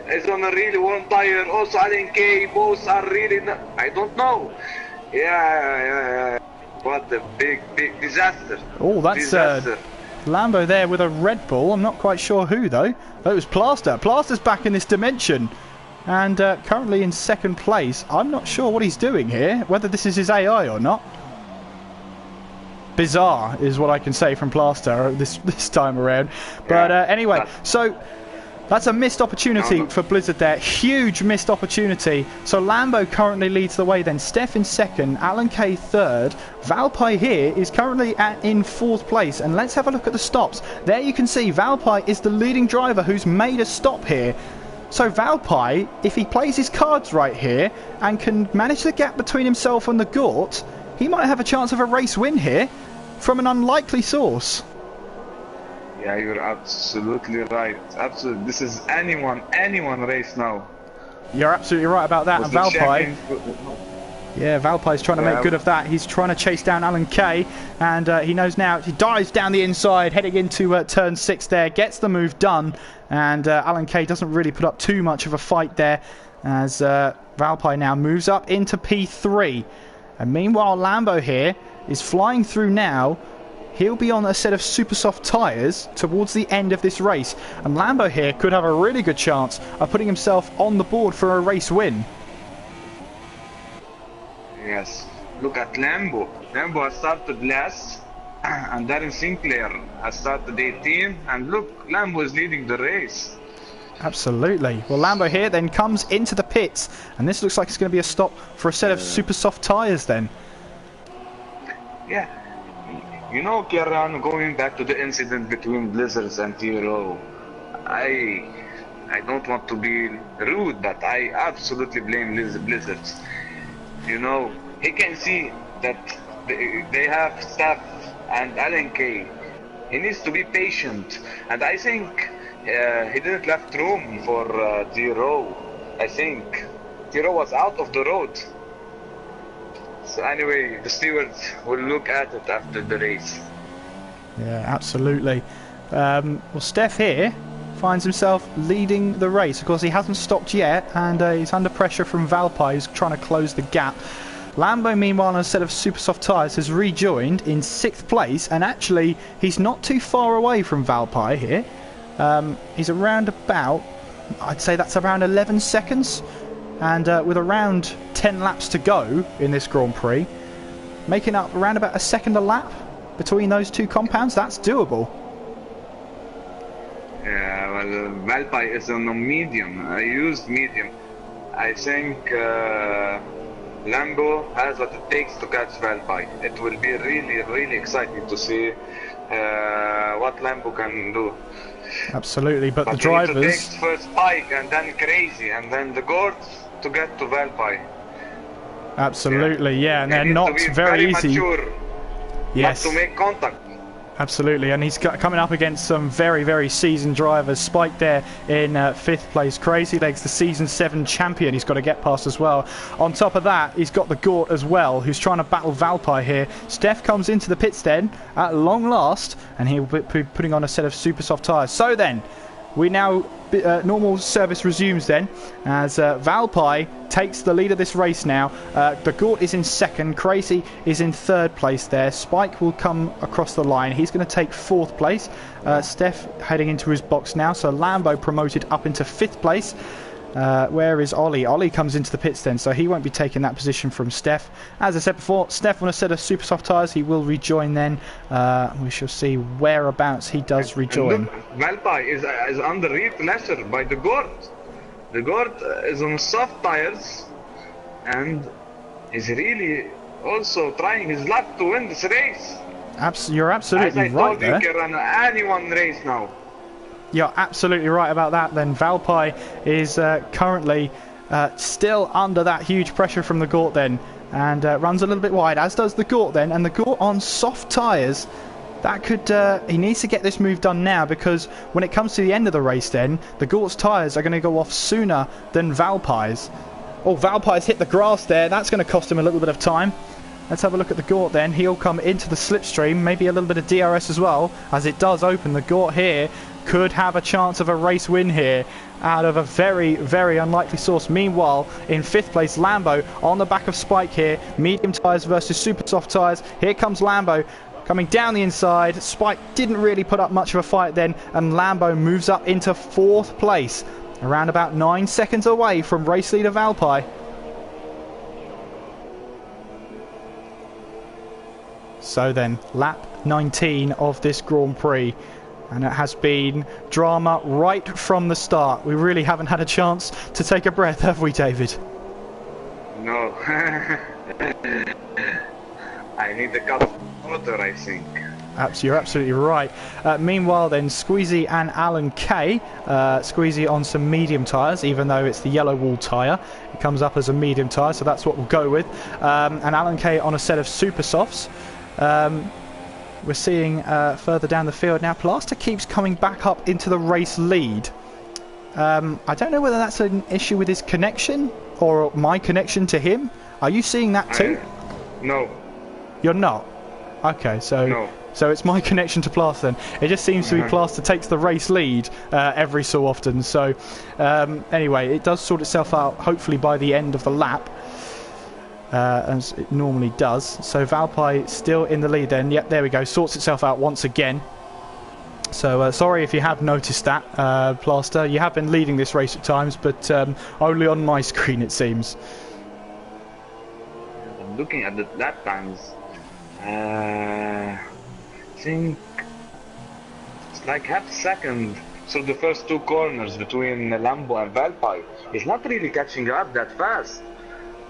is on a really warm tire. Also, Alan Kay, both are really... I don't know. Yeah. What a big disaster. Oh, that's Lambo there with a Red Bull. I'm not quite sure who, though. Oh, it was Plaster. Plaster's back in this dimension. And currently in 2nd place. I'm not sure what he's doing here, whether this is his AI or not. Bizarre is what I can say from Plaster this time around. But anyway, so that's a missed opportunity for Blizzard there. Huge missed opportunity. So Lambo currently leads the way then. Steph in 2nd, Alan Kay 3rd. Valpy here is currently in 4th place. And let's have a look at the stops. There you can see Valpy is the leading driver who's made a stop here. So Valpy, if he plays his cards right here and can manage the gap between himself and the Gort, he might have a chance of a race win here from an unlikely source. Yeah, you're absolutely right. Absolutely. This is anyone race now. You're absolutely right about that. And Valpy, yeah, Valpy's trying to make good of that. He's trying to chase down Alan Kay, and he knows now. He dives down the inside, heading into turn 6 there, gets the move done, and Alan Kay doesn't really put up too much of a fight there, as Valpy now moves up into P3. And meanwhile, Lambo here is flying through now. He'll be on a set of super soft tyres towards the end of this race. And Lambo here could have a really good chance of putting himself on the board for a race win. Yes. Look at Lambo. Lambo has started last. And Darren Sinclair has started 18. And look, Lambo is leading the race. Absolutely. Well, Lambo here then comes into the pits. And this looks like it's going to be a stop for a set of super soft tyres then. Yeah. You know, Kieran, going back to the incident between Blizzards and T-Row, I don't want to be rude, but I absolutely blame Blizzards. You know, he can see that they have staff and Alan Kay. He needs to be patient, and I think he didn't left room for T-Row. I think T-Row was out of the road. So anyway, the stewards will look at it after the race. Yeah, absolutely. Well, Steph here finds himself leading the race. Of course, he hasn't stopped yet, and he's under pressure from Valpy, who's trying to close the gap. Lambo, meanwhile, on a set of super soft tyres, has rejoined in 6th place, and actually, he's not too far away from Valpy here. He's around about, I'd say that's around 11 seconds, and with around 10 laps to go in this Grand Prix, making up around about a second a lap between those two compounds. That's doable. Yeah, well, Valpy is on a medium. I used medium. I think Lambo has what it takes to catch Valpy. It will be really exciting to see what Lambo can do. Absolutely, but the he drivers... needs to take first Spike and then Crazy and then the Gords to get to Valpy. Absolutely, yeah, and they're not very easy. Mature, yes, not to make contact. Absolutely, and he's coming up against some very seasoned drivers. Spike there in 5th place. Crazy Legs, the Season 7 champion, he's got to get past as well. On top of that, he's got the Gort as well, who's trying to battle Valpy here. Steph comes into the pits then, at long last, and he'll be putting on a set of super soft tyres. So then, we now... normal service resumes then as Valpy takes the lead of this race now. The Gort is in 2nd, Crazy is in 3rd place there. Spike will come across the line. He's going to take 4th place. Steph heading into his box now, so Lambo promoted up into 5th place. Where is Ollie? Ollie comes into the pits then, so he won't be taking that position from Steph. As I said before, Steph on a set of super soft tyres. He will rejoin then. We shall see whereabouts he does rejoin. Valpy is under real pressure by the Gort. The Gort is on soft tyres and is really also trying his luck to win this race. You're absolutely right there. As I told you, can run any one race now. You're absolutely right about that then. Valpy is currently still under that huge pressure from the Gort then, and runs a little bit wide, as does the Gort then, and the Gort on soft tyres. That could, he needs to get this move done now, because when it comes to the end of the race then, the Gort's tyres are going to go off sooner than Valpy's. Oh, Valpy's hit the grass there. That's going to cost him a little bit of time. Let's have a look at the Gort then. He'll come into the slipstream, maybe a little bit of DRS as well, as it does open. The Gort here could have a chance of a race win here out of a very unlikely source. Meanwhile, in 5th place, Lambo on the back of Spike here. Medium tyres versus super soft tyres. Here comes Lambo coming down the inside. Spike didn't really put up much of a fight then, and Lambo moves up into 4th place, around about 9 seconds away from race leader Valpy. So then, lap 19 of this Grand Prix. And it has been drama right from the start. We really haven't had a chance to take a breath, have we, David? No. I need a cup of water, I think. You're absolutely right. Meanwhile then, Squeezy and Alan Kay. Squeezy on some medium tyres, even though it's the yellow wall tyre. It comes up as a medium tyre, so that's what we'll go with. And Alan Kay on a set of super softs. We're seeing further down the field now, Plaster keeps coming back up into the race lead. I don't know whether that's an issue with his connection or my connection to him. Are you seeing that too? No. You're not? Okay, so no. So it's my connection to Plaster then. It just seems to be Plaster takes the race lead every so often. So anyway, it does sort itself out hopefully by the end of the lap. As it normally does. So Valpy still in the lead then. Yep, there we go. Sorts itself out once again. So sorry if you have noticed that, Plaster. You have been leading this race at times, but only on my screen it seems. I'm looking at the lap times. I think it's like half a second. So the first 2 corners between Lambo and Valpy is not really catching up that fast.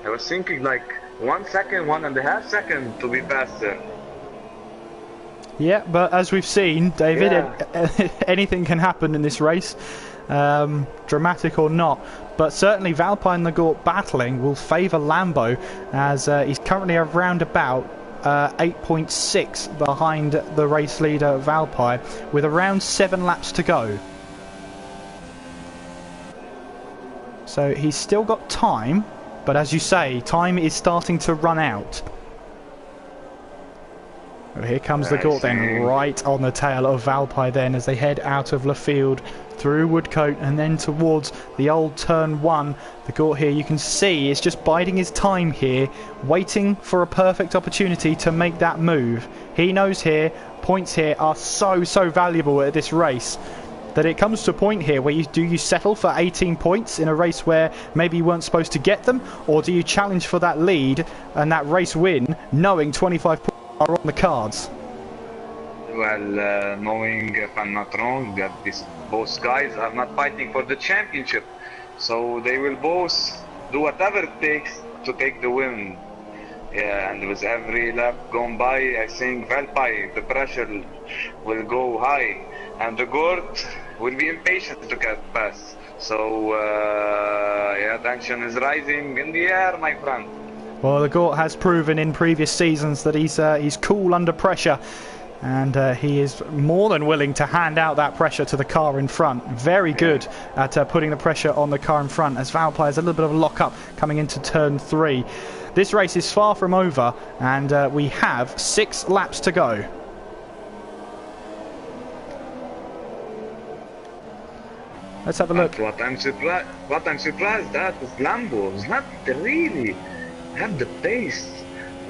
I was thinking like 1 second, 1.5 seconds to be faster. Yeah, but as we've seen, David, Yeah. anything can happen in this race, dramatic or not. But certainly Valpine and the Gort battling will favour Lambo, as he's currently around about 8.6 behind the race leader Valpine, with around 7 laps to go. So he's still got time, but as you say, time is starting to run out. Well, here comes the Gort then, right on the tail of Valpine then, as they head out of Laffield through Woodcote and then towards the old turn 1. The Gort here, you can see, is just biding his time here, waiting for a perfect opportunity to make that move. He knows here, points here are so valuable at this race, that it comes to a point here where do you settle for 18 points in a race where maybe you weren't supposed to get them, or do you challenge for that lead and that race win, knowing 25 points are on the cards? Well, knowing, if I'm not wrong, that both guys are not fighting for the championship, so they will both do whatever it takes to take the win. Yeah, and with every lap gone by, I think Valpine, the pressure will go high, and the Gort will be impatient to get past. So, yeah, tension is rising in the air, my friend. Well, the Gort has proven in previous seasons that he's cool under pressure, and he is more than willing to hand out that pressure to the car in front. Very good at putting the pressure on the car in front, as Valpine has a little bit of a lock-up coming into turn 3. This race is far from over, and we have 6 laps to go. Let's have a look. What I'm surprised at is Lambo is not really have the pace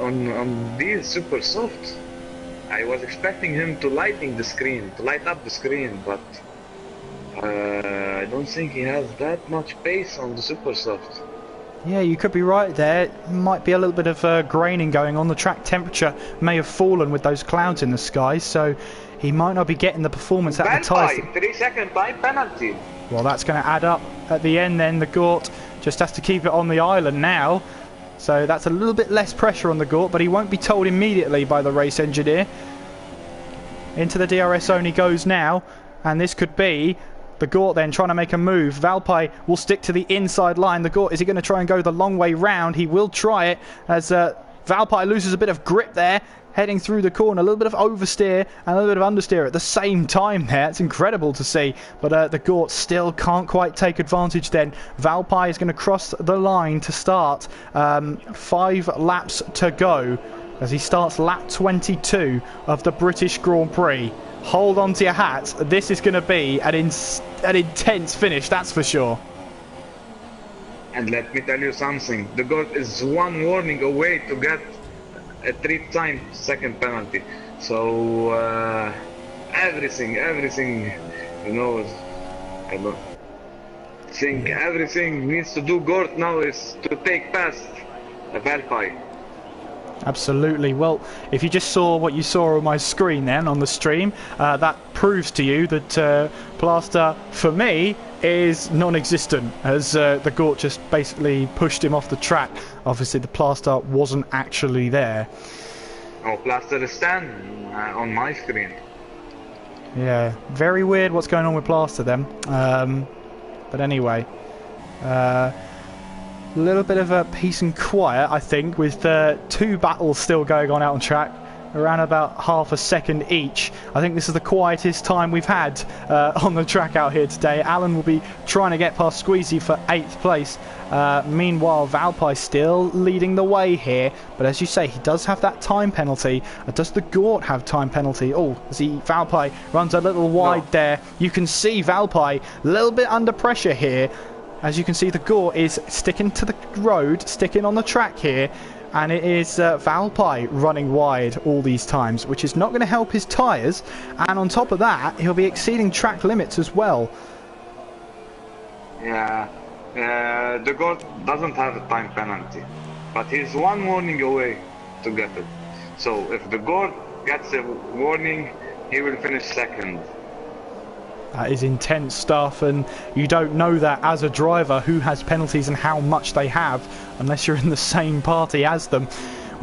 on these super soft. I was expecting him to light up the screen, but I don't think he has that much pace on the super soft. Yeah, you could be right there. Might be a little bit of graining going on. The track temperature may have fallen with those clouds in the sky, so he might not be getting the performance at the tyres. 3-second time penalty. Well, that's going to add up at the end then. The Gort just has to keep it on the island now. So that's a little bit less pressure on the Gort, but he won't be told immediately by the race engineer. Into the DRS zone he goes now, and this could be the Gort then trying to make a move. Valpine will stick to the inside line. The Gort, is he going to try and go the long way round? He will try it, as Valpine loses a bit of grip there, heading through the corner. A little bit of oversteer and a little bit of understeer at the same time there. It's incredible to see, but the Gort still can't quite take advantage then. Valpine is going to cross the line to start. 5 laps to go as he starts lap 22 of the British Grand Prix. Hold on to your hats. This is going to be an intense finish, that's for sure. And let me tell you something. The Gort is 1 warning away to get a 3-time second penalty. So everything, you know, I don't think everything needs to do Gort now is to take past Valpine. Absolutely. Well, if you just saw what you saw on my screen then on the stream, that proves to you that Plaster, for me, is non-existent, as the Gort just basically pushed him off the track. Obviously the Plaster wasn't actually there. Oh, Plaster is standing on my screen. Yeah, very weird what's going on with Plaster then. But anyway, a little bit of peace and quiet, I think, with 2 battles still going on out on track, around about half a second each. I think this is the quietest time we've had on the track out here today. Alan will be trying to get past Squeezy for 8th place. Meanwhile, Valpine still leading the way here, but as you say, he does have that time penalty. Does the Gort have time penalty? Oh, Valpine runs a little wide there. You can see Valpine a little bit under pressure here. As you can see, the Gort is sticking to the road, sticking on the track here, and it is Valpine running wide all these times, which is not going to help his tyres, and on top of that, he'll be exceeding track limits as well. Yeah, the Gort doesn't have a time penalty, but he's 1 warning away to get it. So if the Gort gets a warning, he will finish 2nd. That is intense stuff, and you don't know that as a driver who has penalties and how much they have unless you're in the same party as them.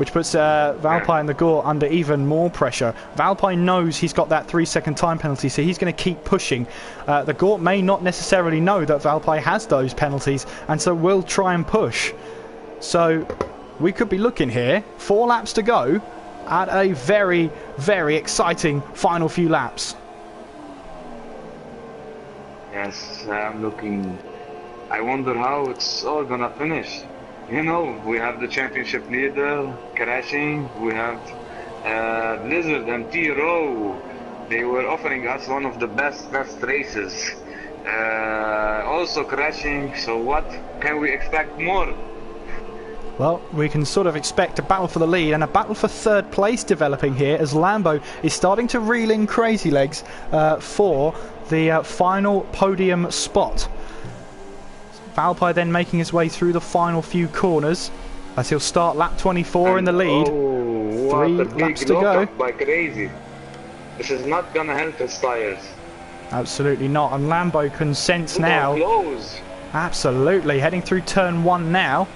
which puts Valpy and the Gort under even more pressure. Valpy knows he's got that 3-second time penalty, so he's going to keep pushing. The Gort may not necessarily know that Valpy has those penalties, and so will try and push. So we could be looking here, 4 laps to go, at a very, very exciting final few laps. Yes, I'm looking. I wonder how it's all gonna finish. You know, we have the championship leader crashing. We have Blizzard and T-Row. They were offering us one of the best races. Also crashing. So what can we expect more? Well, we can sort of expect a battle for the lead and a battle for third place developing here as Lambo is starting to reel in Crazy Legs for the final podium spot. Valpy then making his way through the final few corners as he'll start lap 24 in the lead. Oh, what 3 a big laps to go. By Crazy. This is not gonna help his tires. Absolutely not, and Lambo can sense now. Close. Absolutely, heading through turn 1 now.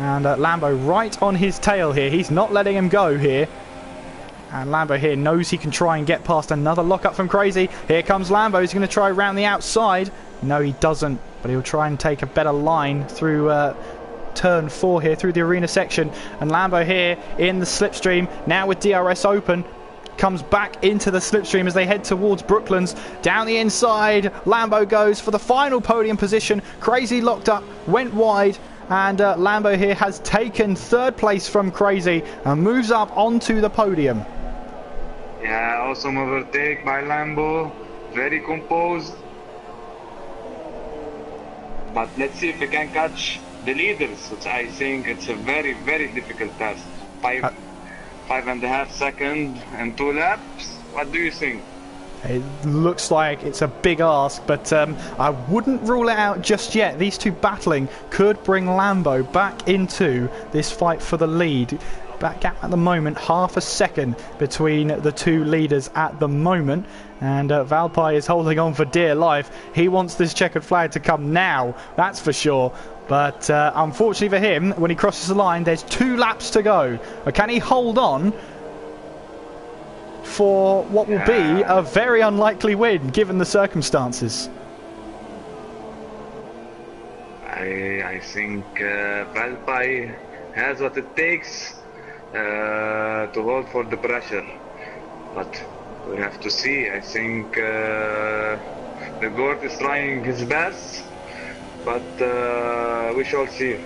And Lambo right on his tail here. He's not letting him go here. And Lambo here knows he can try and get past another lockup from Crazy. Here comes Lambo. He's going to try around the outside. No, he doesn't. But he'll try and take a better line through turn 4 here, through the arena section. And Lambo here in the slipstream. Now with DRS open. Comes back into the slipstream as they head towards Brooklands. Down the inside. Lambo goes for the final podium position. Crazy locked up. Went wide. And Lambo here has taken third place from Crazy and moves up onto the podium. Yeah, awesome overtake by Lambo. Very composed. But let's see if we can catch the leaders, which I think it's a very, very difficult task. 5.5 seconds and 2 laps. What do you think? It looks like it's a big ask, but I wouldn't rule it out just yet. These two battling could bring Lambo back into this fight for the lead. That gap at the moment, half a second between the two leaders at the moment. And Valpy is holding on for dear life. He wants this checkered flag to come now, that's for sure. But unfortunately for him, when he crosses the line, there's 2 laps to go. Can he hold on for what will be a very unlikely win given the circumstances? I think Valpy has what it takes to hold for the pressure, but we have to see. I think the Gort is trying his best, but we shall see.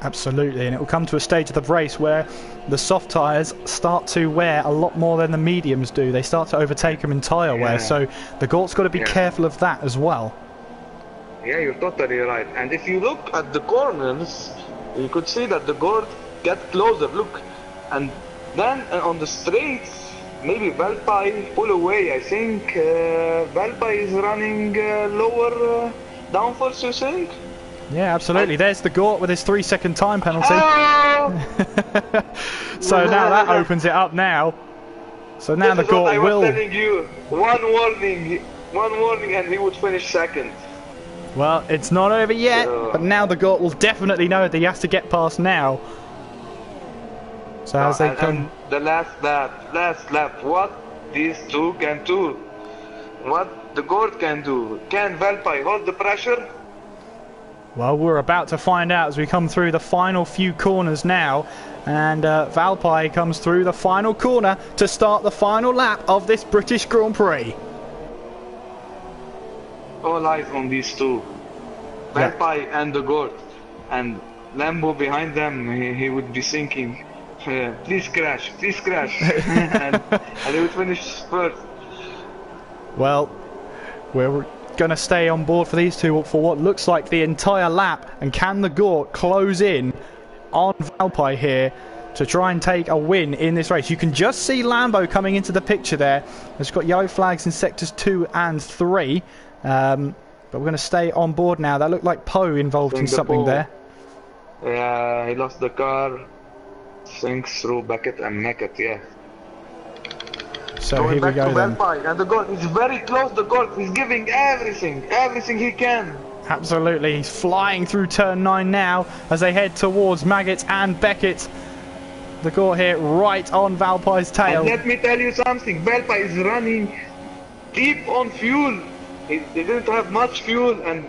Absolutely, and it will come to a stage of the race where the soft tyres start to wear a lot more than the mediums do. They start to overtake them in tyre wear, so the Gort's got to be careful of that as well. Yeah, you're totally right. And if you look at the corners, you could see that the Gort get closer. Look, and then on the straights, maybe Valpy pull away. I think Valpy is running lower downforce, you think? Yeah, absolutely. There's the Gort with his 3-second time penalty. So now that opens it up now. So now the Gort will... I was telling you, one warning and he would finish second. Well, it's not over yet, but now the Gort will definitely know that he has to get past now. So as they come... And the last lap, what these two can do. What the Gort can do. Can Valpy hold the pressure? Well, we're about to find out as we come through the final few corners now. And Valpy comes through the final corner to start the final lap of this British Grand Prix. All eyes on these two. Valpy and the Gort. And Lambo behind them, he would be thinking, please crash, and he would finish first. Well, we're going to stay on board for these two for what looks like the entire lap, and can the Gort close in on Valpy here to try and take a win in this race? You can just see Lambo coming into the picture there. It's got yellow flags in sectors 2 and 3, but we're going to stay on board now. That looked like Poe involved in something there. Yeah, he lost the car, sinks through Beckett and Meckett, yeah. So here we go then. And the Gort is very close. The Gort is giving everything he can. Absolutely, he's flying through turn 9 now as they head towards Maggot and Beckett. the court here, right on Valpai's tail. And let me tell you something, Valpai is running deep on fuel. He didn't have much fuel, and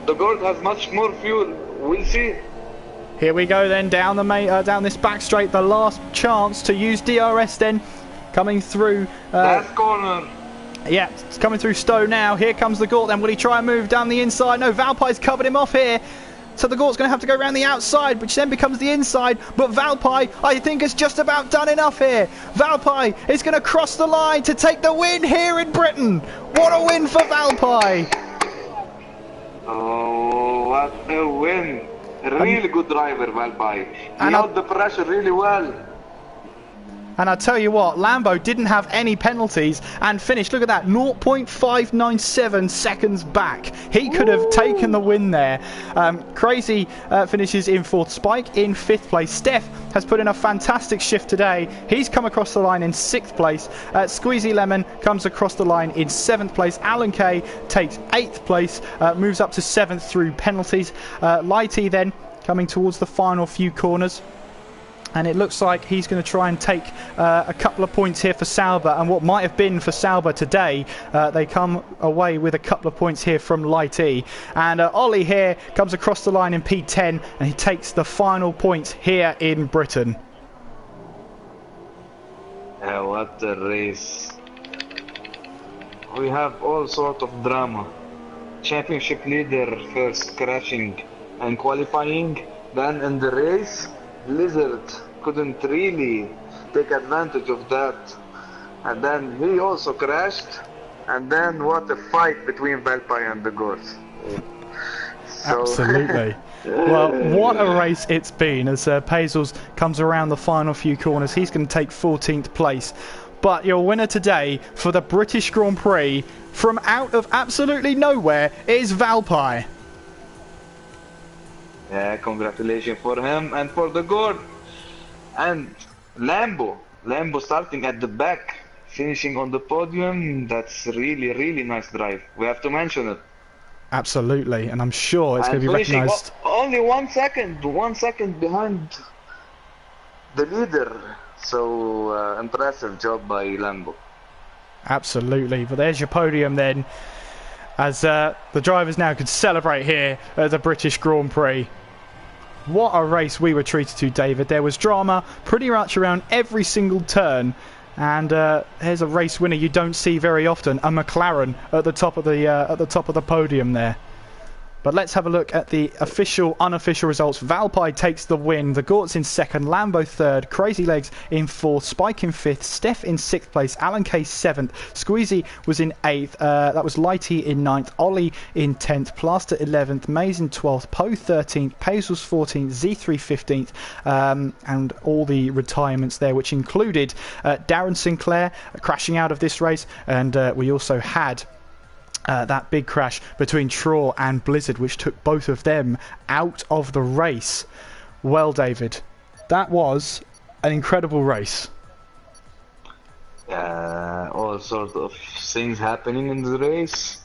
the Gord has much more fuel. We'll see. Here we go then, down the down this back straight, the last chance to use DRS then, coming through. Last corner. Yeah, it's coming through Stowe now. Here comes the Gort then. Will he try and move down the inside? No, Valpai's covered him off here. So the Gort's going to have to go around the outside, which then becomes the inside. But Valpai, I think, has just about done enough here. Valpai is going to cross the line to take the win here in Britain. What a win for Valpai. Oh, what a win. Really good driver, Valpai. He held the pressure really well. And I tell you what, Lambo didn't have any penalties and finished, look at that, 0.597 seconds back. He could have taken the win there. Crazy finishes in 4th, Spike in 5th place. Steph has put in a fantastic shift today. He's come across the line in 6th place. Squeezy Lemon comes across the line in 7th place. Alan Kay takes 8th place, moves up to 7th through penalties. Lighty then coming towards the final few corners. And it looks like he's going to try and take a couple of points here for Sauber. And what might have been for Sauber today, they come away with a couple of points here from Light E. And Ollie here comes across the line in P10 and he takes the final points here in Britain. What a race. We have all sort of drama. Championship leader first crashing and qualifying. Then in the race, Blizzard couldn't really take advantage of that, and then he also crashed, and then what a fight between Valpai and the Gors. So Absolutely. Well, what a race it's been as Pazels comes around the final few corners. He's going to take 14th place. But your winner today for the British Grand Prix from out of absolutely nowhere is Valpai. Yeah, congratulations for him and for the Gord. And Lambo starting at the back, finishing on the podium. That's really, really nice drive. We have to mention it. Absolutely, and I'm sure it's going to be recognised. Only 1 second behind the leader. So impressive job by Lambo. Absolutely, but there's your podium then, as the drivers now could celebrate here at the British Grand Prix. What a race we were treated to, David. There was drama pretty much around every single turn, and here's a race winner you don't see very often, a McLaren at the top of the podium there. But let's have a look at the official, unofficial results. Valpai takes the win. The Gort's in 2nd, Lambo 3rd, Crazy Legs in 4th, Spike in 5th, Steph in 6th place, Alan Kay 7th, Squeezy was in 8th, that was Lighty in 9th, Ollie in 10th, Plaster 11th, Maze in 12th, Poe 13th, Pazels 14th, Z3 15th, and all the retirements there, which included Darren Sinclair crashing out of this race, and we also had that big crash between Traw and Blizzard, which took both of them out of the race. Well, David, that was an incredible race. All sorts of things happening in the race.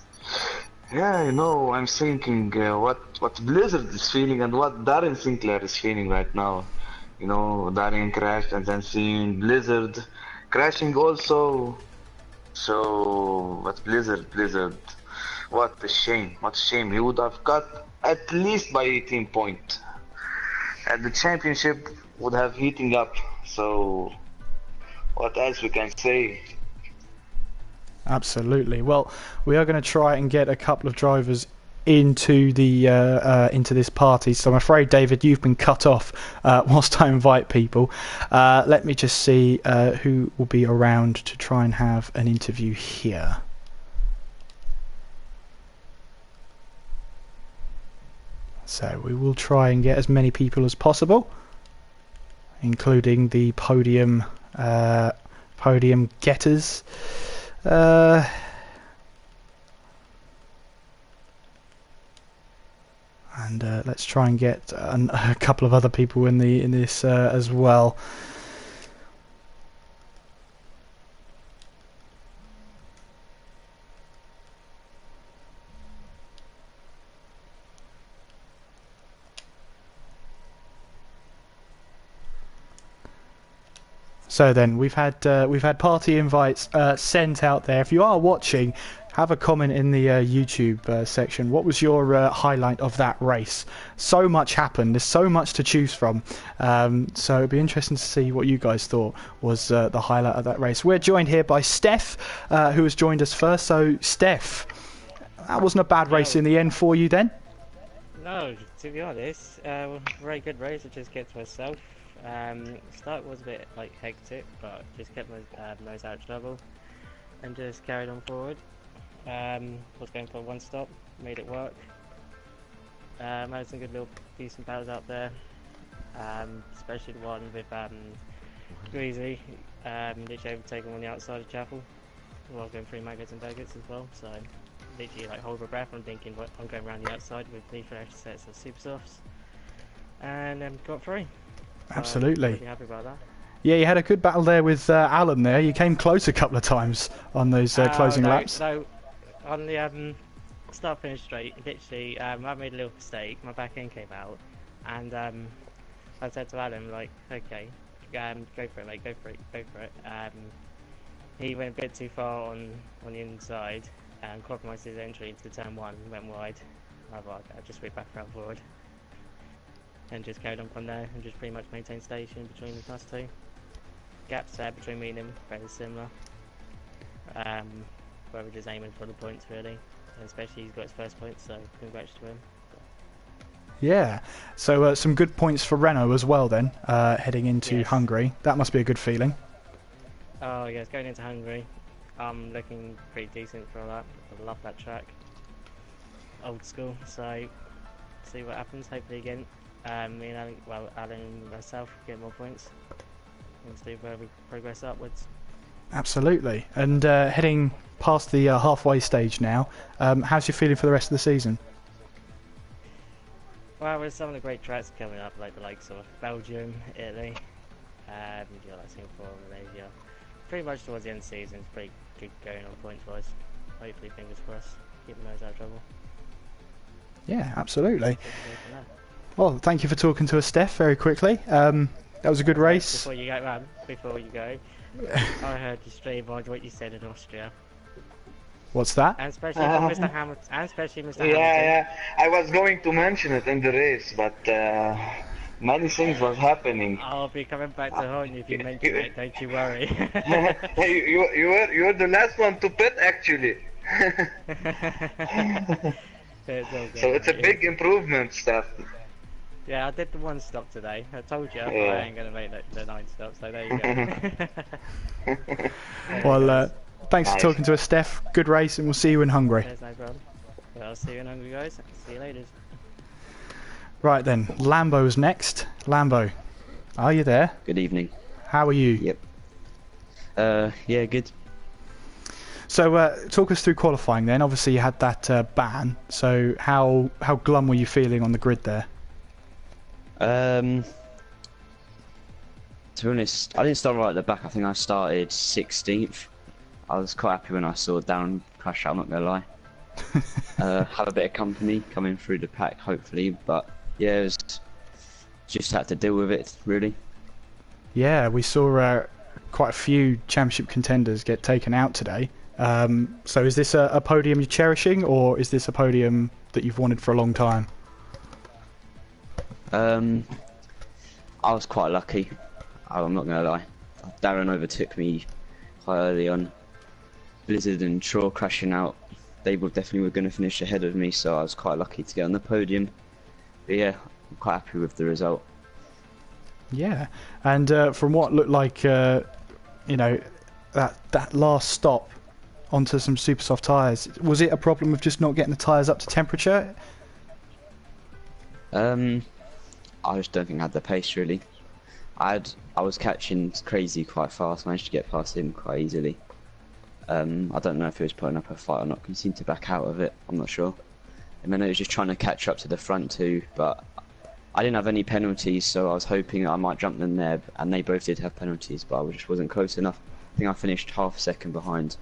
Yeah, you know, I'm thinking what Blizzard is feeling and what Darren Sinclair is feeling right now. You know, Darren crashed and then seeing Blizzard crashing also. So, but Blizzard, what a shame, what a shame. He would have got at least by 18 points. And the championship would have heating up. So, what else we can say? Absolutely. Well, we are going to try and get a couple of drivers into the into this party. So I'm afraid, David, you've been cut off whilst I invite people. Let me just see who will be around to try and have an interview here. So we will try and get as many people as possible, including the podium getters. And let's try and get a couple of other people in this as well. So then we've had party invites sent out there. If you are watching, have a comment in the YouTube section. What was your highlight of that race? So much happened. There's so much to choose from. So it'd be interesting to see what you guys thought was the highlight of that race. We're joined here by Steph, who has joined us first. So Steph, that wasn't a bad race in the end for you then? No, to be honest, very good race. I just kept to myself. Start was a bit hectic, but just kept my nose out of trouble and just carried on forward. Was going for one stop, made it work. Had some good little decent battles out there, especially the one with Greasy, literally overtaken on the outside of Chapel. Well, going through maggots and baggots as well, so literally hold my breath. I'm thinking, what, I'm going around the outside with 3 fresh sets of super softs, and got through. Absolutely. Really happy about that. Yeah, you had a good battle there with Alan there. You came close a couple of times on those closing laps. No, on the start finish straight, literally, I made a little mistake. My back end came out, and I said to Alan, okay, go for it, mate, go for it. He went a bit too far on the inside and compromised his entry into turn 1, went wide. I just went back around forward and just carried on from there and just pretty much maintained station between us two. Gaps there between me and him, very similar. Where we're just aiming for the points really, and especially he's got his first points, so congrats to him. Yeah, so some good points for Renault as well then, heading into Hungary. That must be a good feeling. Oh yes, going into Hungary, I'm looking pretty decent for that. I love that track, old school. So see what happens. Hopefully again, me and Alan and myself get more points and see where we progress upwards. Absolutely. And heading past the halfway stage now, how's your feeling for the rest of the season? Well, there's some of the great tracks coming up, like the likes of Belgium, Italy, Singapore, Malaysia. Pretty much towards the end of the season, it's pretty good going on points-wise. Hopefully, fingers crossed, keep my nose out of trouble. Yeah, absolutely. Well, thank you for talking to us, Steph, very quickly. That was a good race. Before you go, I heard you straight on what you said in Austria. What's that? And especially Mr. Hamilton. Yeah, I was going to mention it in the race, but many things was happening. I'll be coming back to haunt you if you mention it, don't you worry. you were the last one to pit, actually. So it's a big improvement, stuff. Yeah, I did the 1 stop today. I told you I ain't going to make the 9 stops, so there you go. Well, thanks for talking to us, Steph. Good race, and we'll see you in Hungary. There's no problem. Well, I'll see you in Hungary, guys. See you later. Right then, Lambo's next. Lambo, are you there? Good evening. How are you? Yep. Yeah, good. So, talk us through qualifying then. Obviously, you had that ban. So, how glum were you feeling on the grid there? To be honest, I didn't start right at the back. I think I started 16th. I was quite happy when I saw Darren crash out, I'm not going to lie. Have a bit of company coming through the pack, hopefully. But yeah, it was just had to deal with it, really. Yeah, we saw quite a few championship contenders get taken out today. So is this a podium you're cherishing, or is this a podium that you've wanted for a long time? I was quite lucky. I'm not going to lie. Darren overtook me quite early on. Blizzard and Shaw crashing out. They definitely were going to finish ahead of me, so I was quite lucky to get on the podium. But yeah, I'm quite happy with the result. Yeah, and from what looked like, that last stop onto some super soft tyres, was it a problem of just not getting the tyres up to temperature? I just don't think I had the pace really. I was catching Crazy quite fast, managed to get past him quite easily. I don't know if he was putting up a fight or not, because he seemed to back out of it, I'm not sure. And then he was just trying to catch up to the front two, but I didn't have any penalties, so I was hoping I might jump them there, and they both did have penalties, but I just wasn't close enough. I think I finished half a second behind.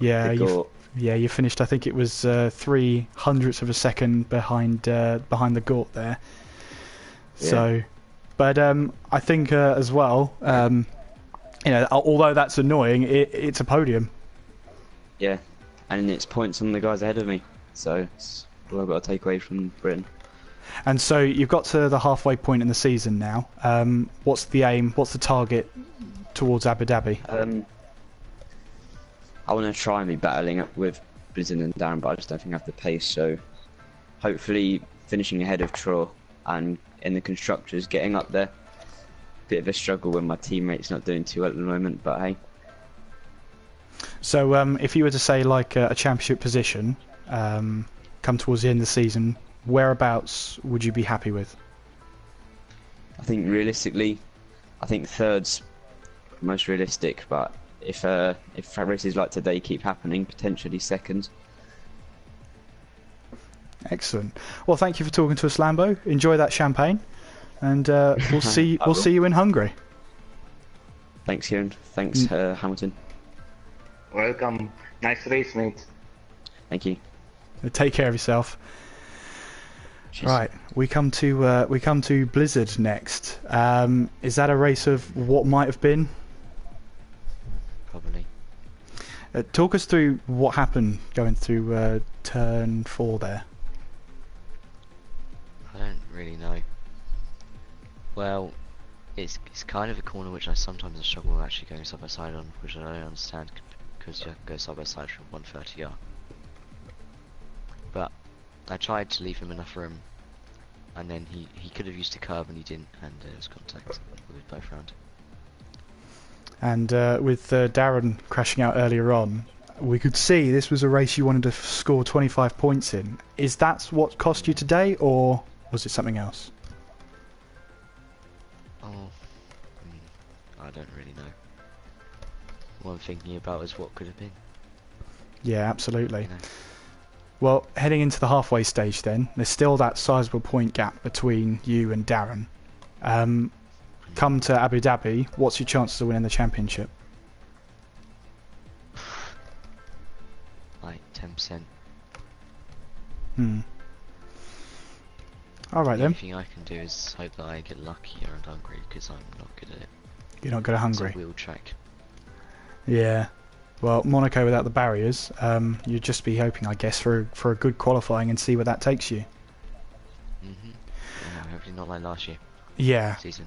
Yeah, you finished, I think it was 0.03 of a second behind the Gort there. Yeah. So, but I think as well, you know, although that's annoying, it's a podium. Yeah, and it's points on the guys ahead of me, so it's all I've got to take away from Britain. And so you've got to the halfway point in the season now. What's the aim? What's the target towards Abu Dhabi? I want to try and be battling up with Blizzard and Darren, but I just don't think I have the pace. So hopefully finishing ahead of Troy and in the constructors, getting up there. Bit of a struggle when my teammate's not doing too well at the moment, but hey. So if you were to say like a championship position, come towards the end of the season, whereabouts would you be happy with? I think realistically, I think third's most realistic, but if races like today keep happening, potentially second. Excellent. Well, thank you for talking to us, Lambo. Enjoy that champagne, and we'll see you in Hungary. Thanks, Kieran. Thanks, Hamilton. Welcome. Nice race, mate. Thank you. Take care of yourself. Cheers. Right, we come to Blizzard next. Is that a race of what might have been? Probably. Talk us through what happened going through turn 4 there. I don't really know. Well, it's kind of a corner which I sometimes struggle with actually going side by side on, which I don't understand because you have to go side by side from 130R. But I tried to leave him enough room, and then he could have used a curb and he didn't, and it was contact with both round. And with Darren crashing out earlier on, we could see this was a race you wanted to score 25 points in. Is that what cost you today, or was it something else? Oh, I don't really know. What I'm thinking about is what could have been. Yeah, absolutely. You know. Well, heading into the halfway stage then, there's still that sizable point gap between you and Darren. Come to Abu Dhabi, what's your chances of winning the championship? Like 10%. Alright The then. only thing I can do is hope that I get lucky around Hungary, because I'm not good at it. You're not good at Hungary. It's a wheel track. Yeah. Well, Monaco without the barriers, you'd just be hoping, I guess, for a good qualifying and see where that takes you. Yeah, hopefully not like last year. Yeah. Season.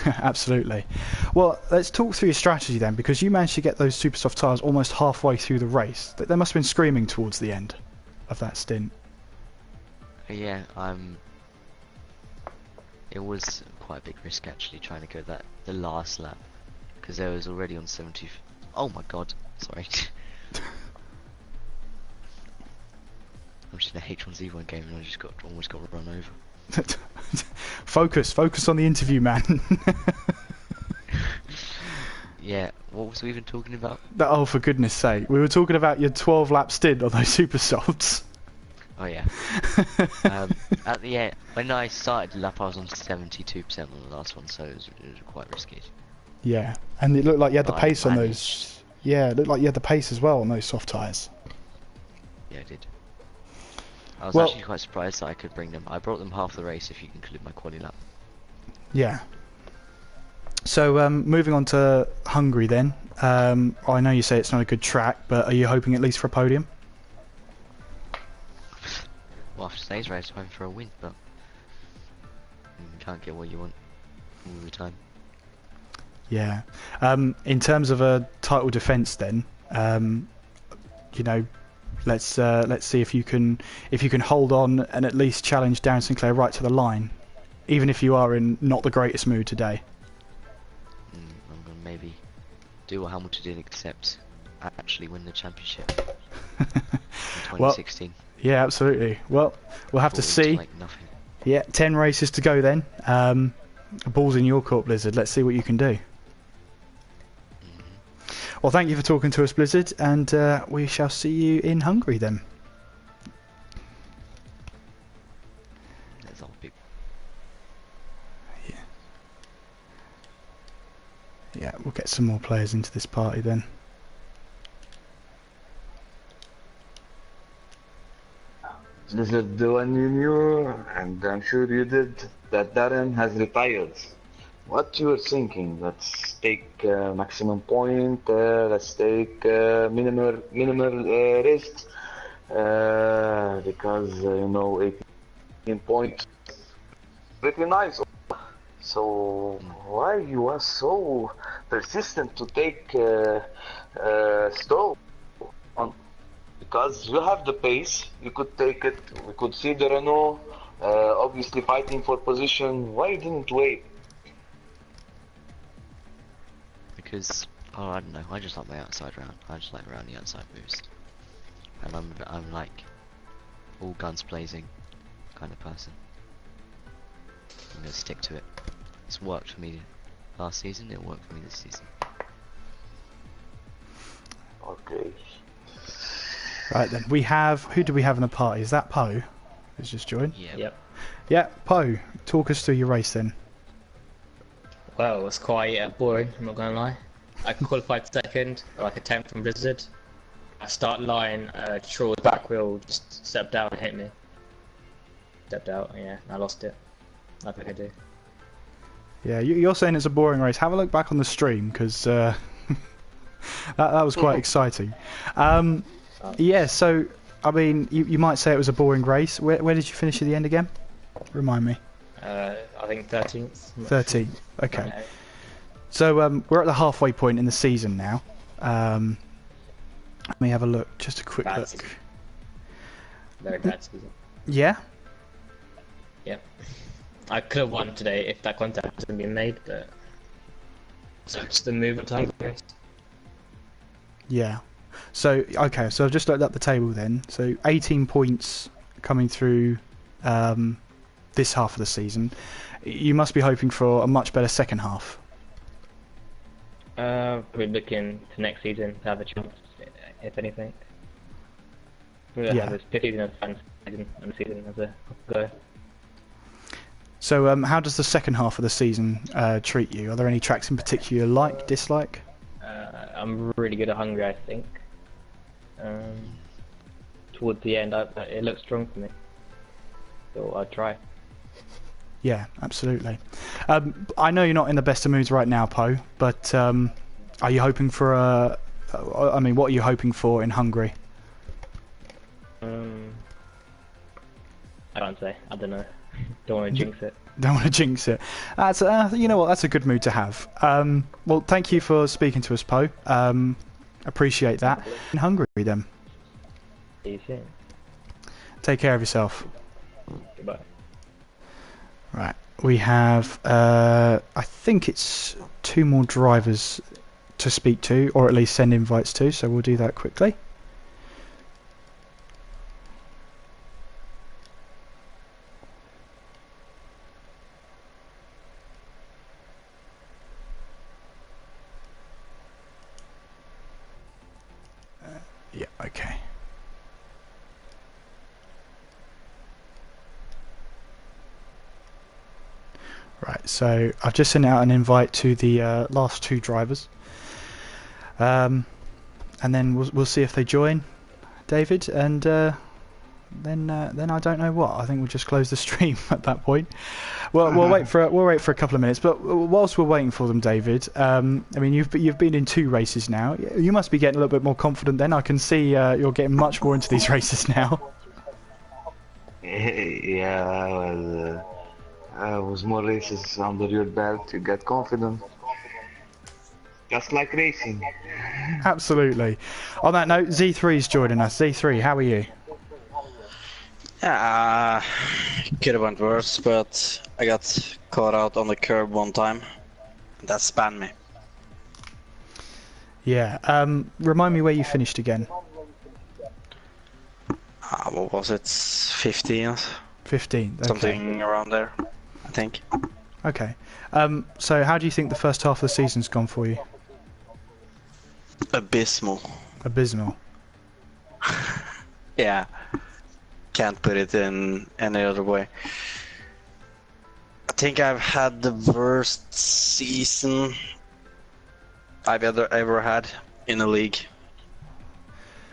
Absolutely. Well, let's talk through your strategy then, because you managed to get those super soft tyres almost halfway through the race. They must have been screaming towards the end of that stint. Yeah, it was quite a big risk actually trying to go the last lap, because I was already on 70. Oh my god, sorry. I'm just in a H1Z1 game and I just almost got run over. Focus on the interview, man. Yeah, what was we even talking about? Oh, for goodness sake. We were talking about your 12-lap stint on those super softs. Oh yeah. At the end, when I started the lap I was on 72% on the last one, so it was quite risky. Yeah, and it looked like you had the But I pace on those. managed. Yeah, it looked like you had the pace as well on those soft tyres. Yeah, I did. I was Well- actually quite surprised that I could bring them. I brought them half the race if you include my quali lap. Yeah. So moving on to Hungary then. I know you say it's not a good track, but are you hoping at least for a podium? Well, after today's race, I'm hoping for a win, but you can't get what you want all the time. Yeah. In terms of a title defence, then, you know, let's see if you can hold on and at least challenge Darren Sinclair right to the line, even if you are in not the greatest mood today. I'm gonna maybe do what Hamilton did, except actually win the championship in 2016. Yeah, absolutely. Well, we'll have to Brought it see. like nothing. Yeah, 10 races to go then. Ball's in your court, Blizzard. Let's see what you can do. Well, thank you for talking to us, Blizzard, and we shall see you in Hungary then. That's all big. Yeah, we'll get some more players into this party then. This is the one you knew, and I'm sure you did, that Darren has retired. what you were thinking? Let's take maximum point. Let's take minimal risk. Because 18 points, pretty nice. So why you are so persistent to take stall? Because you have the pace, you could take it. We could see the Renault obviously fighting for position. Why you didn't wait? Because, oh, I don't know, I just like my outside round. I just like around the outside moves. And I'm like, all guns blazing kind of person. I'm gonna stick to it. It's worked for me last season, it'll work for me this season. Okay. Right then, we have, who do we have in the party? Is that Poe who's just joined? Yeah. Yep. Yeah, Poe, talk us through your race then. Well, it was quite boring, I'm not gonna lie. I qualified second, like a 10th from Blizzard. I start line, Trawl's back wheel just stepped out and hit me. Stepped out, yeah, I lost it. Nothing I could do. Yeah, you're saying it's a boring race. Have a look back on the stream, because that was quite exciting. Yeah, so, I mean, you might say it was a boring race. Where did you finish at the end again? Remind me. I think 13th. 13th, okay. So we're at the halfway point in the season now. Let me have a look, just a quick Bad look. season. Very bad season. Yeah? Yep. I could have won today if that contact hadn't been made, but so it's the move of time. Yeah. So, okay, so I've just looked up the table then. So 18 points coming through this half of the season. You must be hoping for a much better second half. We're looking to next season to have a chance, if anything. We'll Yeah. have a 15 as fun season and season as a go. So how does the second half of the season treat you? Are there any tracks in particular you like, dislike? I'm really good at Hungary, I think. Towards the end, it looks strong for me. So I'll try. Yeah, absolutely. I know you're not in the best of moods right now, Poe, but are you hoping for a... I mean, what are you hoping for in Hungary? I can't say. I don't know. Don't want to jinx it. Don't want to jinx it. That's you know what? That's a good mood to have. Well, thank you for speaking to us, Poe. Appreciate that. In Hungary, then. See you soon. Take care of yourself. Goodbye. Right. We have, I think it's 2 more drivers to speak to, or at least send invites to, so we'll do that quickly. Yeah, okay. Right, so I've just sent out an invite to the last 2 drivers, and then we'll see if they join, David, and then I don't know what. I think we'll just close the stream at that point. Well, we'll wait for a couple of minutes. But whilst we're waiting for them, David, I mean you've been in 2 races now. You must be getting a little bit more confident. Then I can see you're getting much more into these races now. Yeah, well, with more races under your belt, you get confident. Just like racing. Absolutely. On that note, Z3's joining us. Z3, how are you? Yeah, could have went worse, but I got caught out on the curb one time. That spanned me. Yeah. Remind me where you finished again. What was it? 15th? 15th. Okay. Something around there, I think. Okay. So how do you think the first half of the season's gone for you? Abysmal. Abysmal. Yeah. Can't put it in any other way. I think I've had the worst season I've ever had in a league.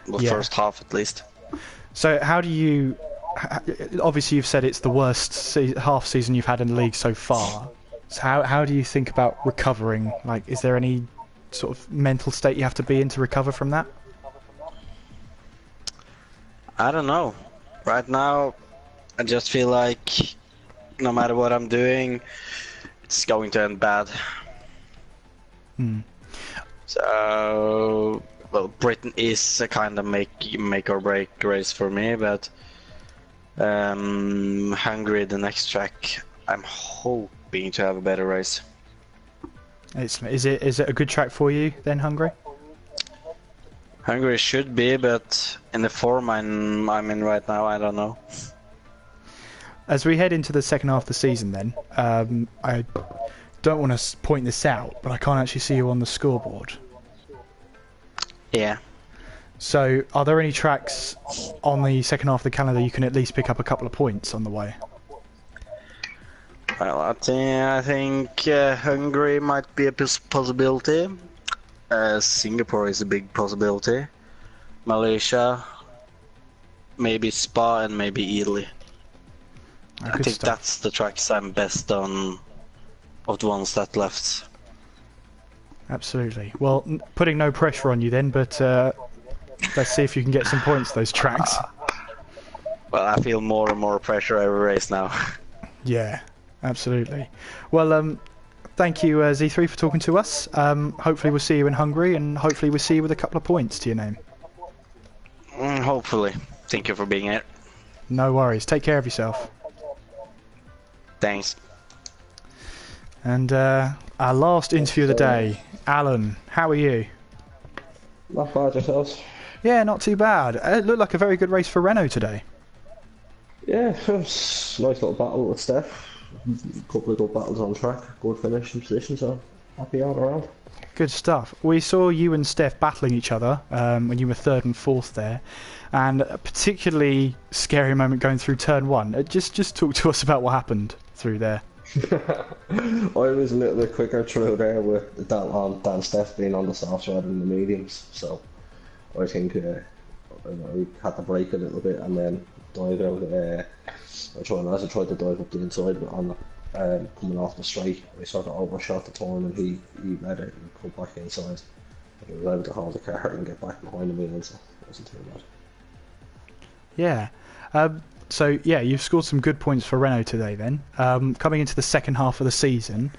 The first half, at least. So how do you... Obviously you've said it's the worst half season you've had in the league so far. So how do you think about recovering? Like, is there any sort of mental state you have to be in to recover from that? I don't know. Right now, I just feel like no matter what I'm doing, it's going to end bad. So, well, Britain is a kind of make or break race for me, but Hungary, the next track, I'm hoping to have a better race. Is it a good track for you then, Hungary? Hungary should be, but in the form I'm in right now, I don't know. As we head into the second half of the season then, I don't want to point this out, but I can't actually see you on the scoreboard. Yeah. So are there any tracks on the second half of the calendar you can at least pick up a couple of points on the way? Well, I think Hungary might be a possibility. Singapore is a big possibility. Malaysia, maybe Spa, and maybe Italy. I think that's the tracks I'm best on of the ones that left. Absolutely. Well, putting no pressure on you then, but let's see if you can get some points those tracks. Well, I feel more and more pressure every race now. Yeah, absolutely. Well, thank you, Z3, for talking to us. Hopefully we'll see you in Hungary, and hopefully we'll see you with a couple of points to your name. Hopefully. Thank you for being here. No worries. Take care of yourself. Thanks. And our last interview of the day, Alan, how are you? Not bad yourselves. Yeah, not too bad. It looked like a very good race for Renault today. Yeah, it was a nice little battle with Steph. A couple of good battles on track, good finish and position, so happy all around. Good stuff. We saw you and Steph battling each other when you were third and fourth there, and a particularly scary moment going through turn one. Just talk to us about what happened through there. I was a little bit quicker through there with Dan Steph being on the soft side and the mediums, so I think I had to brake a little bit and then dive out. I tried to dive up the inside, but on coming off the straight, I sort of overshot the turn and he made it and come back inside. I was able to hold the car and get back behind the wheel, so it wasn't too bad. Yeah. So yeah, you've scored some good points for Renault today. Then coming into the second half of the season,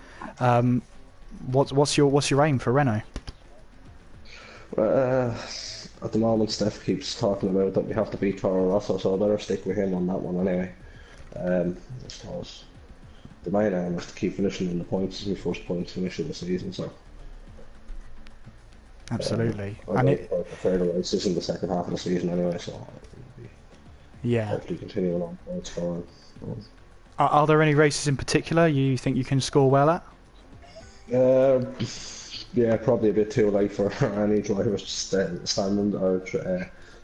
what's your aim for Renault? At the moment, Steph keeps talking about that we have to beat Toro Rosso, so I better stick with him on that one anyway. I suppose the main aim is to keep finishing in the points. It's my first points finish of the season, so. Absolutely. I prefer the races in the second half of the season anyway, so. Yeah. Hopefully continuing on points for him. Are there any races in particular you think you can score well at? Yeah, probably a bit too late for any drivers standing or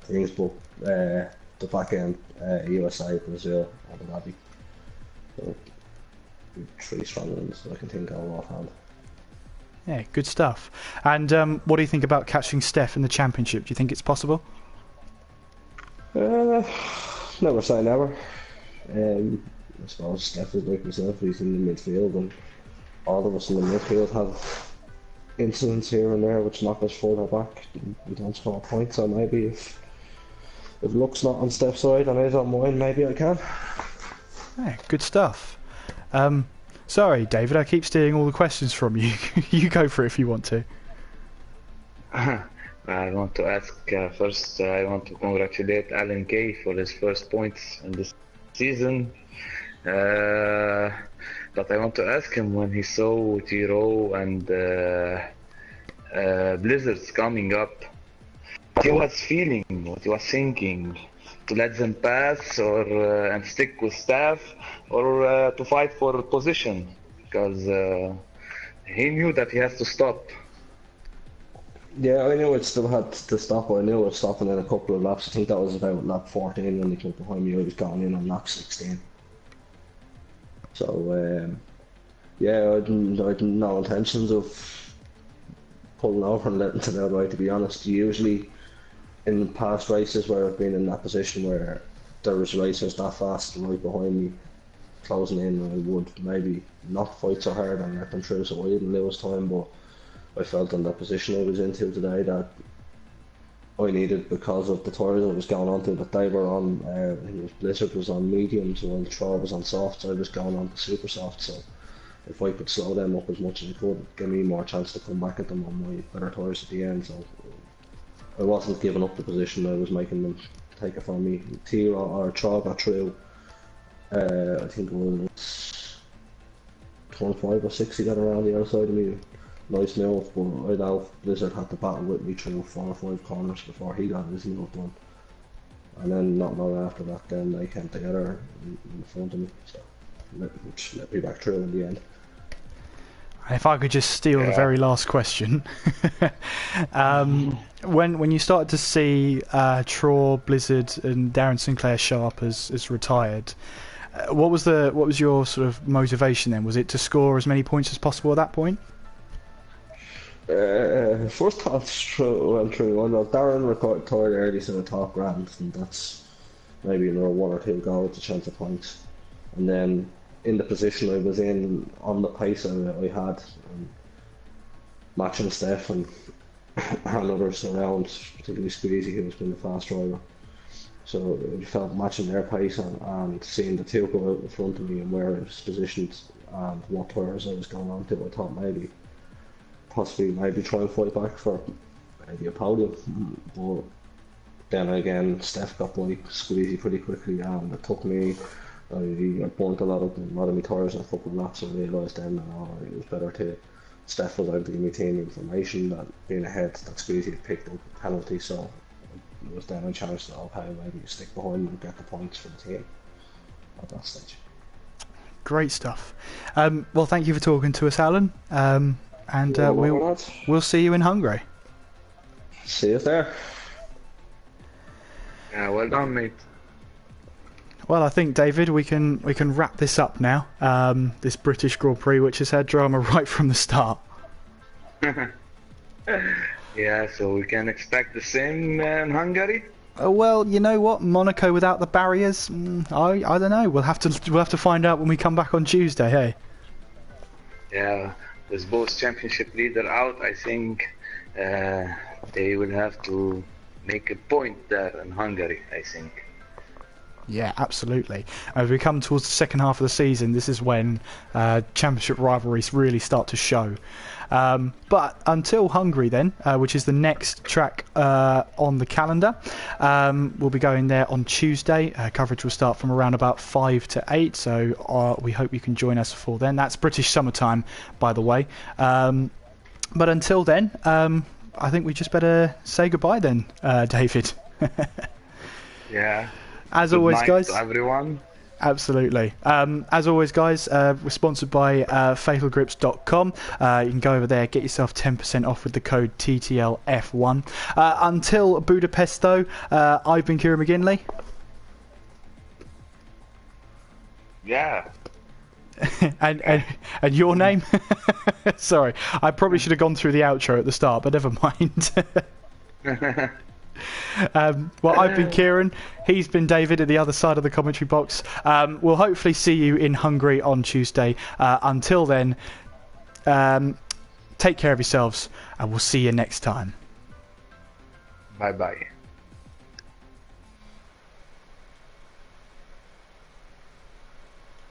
things, but the back end, USA, Brazil, Abu Dhabi. So, 3 strong ones I can think of offhand. Yeah, good stuff. And what do you think about catching Steph in the championship? Do you think it's possible? Never say never. I suppose Steph is like myself, he's in the midfield, and all of us in the midfield have incidents here and there which knock us further back. We don't score points, so maybe if luck's not on Steph's side and is on mine, maybe I can. Yeah, good stuff. Sorry, David, I keep stealing all the questions from you. You go for it if you want to. I want to ask first. I want to congratulate Alan Kay for his first points in this season. But I want to ask him, when he saw Tiro and blizzards coming up, what he was feeling, what he was thinking, to let them pass or and stick with staff, or to fight for position, because he knew that he has to stop. Yeah, I knew it still had to stop. I knew it was stopping in a couple of laps. I think that was about lap 14 when they came behind me. I was going in on lap 16. So, yeah, I had no intentions of pulling over and letting it out right, to be honest. Usually, in past races where I've been in that position where there was racers that fast right behind me, closing in, I would maybe not fight so hard and let them through so I didn't lose time, but I felt in the position I was into today that I needed, because of the tyres I was going on to, that they were on, I think it was Blizzard was on mediums while Troll was on softs. I was going on to super soft, so if I could slow them up as much as I could, give me more chance to come back at them on my better tyres at the end. So I wasn't giving up the position, I was making them take it from me. T or Troll got through, I think it was 25 or 6 he got around the outside of me. Nice move, but I know Blizzard had to battle with me through 4 or 5 corners before he got his move done. And then not long after that, then they came together in front of me, so which let me back through in the end. If I could just steal the very last question, when you started to see Traw, Blizzard, and Darren Sinclair Sharp as retired, what was your sort of motivation then? Was it to score as many points as possible at that point? First half went through. I know Darren retired early, so the top grand, and that's maybe another 1 or 2 goals, a chance of points. And then in the position I was in, on the pace I had, matching Steph and others around, particularly Squeezy, who's been the fast driver. So it felt matching their pace and seeing the two go out in front of me and where I was positioned and what tyres I was going on to, I thought maybe try and fight back for maybe a podium. But then again, Steph got by Squeezy pretty quickly, and it took me. I burnt a lot of my tyres in a couple of laps, and realised then that it was better to. Steph was able to give me team information that being ahead, that Squeezy had picked up a penalty, so it was then a chance that okay, maybe stick behind and get the points for the team at that stage. Great stuff. Well, thank you for talking to us, Alan. And we'll see you in Hungary. See you there. Yeah, well done, mate. Well, I think, David, we can wrap this up now. This British Grand Prix, which has had drama right from the start. Yeah, so we can expect the same in Hungary. Well, you know what? Monaco without the barriers. I don't know. We'll have to find out when we come back on Tuesday. Hey. Yeah, with both championship leader out, I think they will have to make a point there in Hungary, I think. Yeah, absolutely. As we come towards the second half of the season, this is when championship rivalries really start to show. But until Hungary then, which is the next track on the calendar, we'll be going there on Tuesday. Coverage will start from around about 5 to 8, so we hope you can join us for then. That's British summertime, by the way. But until then, I think we just better say goodbye then, David. Yeah. As always, guys. To everyone. Absolutely. As always, guys, we're sponsored by fatalgrips.com. You can go over there, get yourself 10% off with the code TTL F1. Until Budapest, though, I've been Kieran McGinley. Yeah. and your name? Sorry, I probably should have gone through the outro at the start, but never mind. Well, I've been Kieran, he's been David at the other side of the commentary box. We'll hopefully see you in Hungary on Tuesday. Until then, take care of yourselves, and we'll see you next time. Bye bye.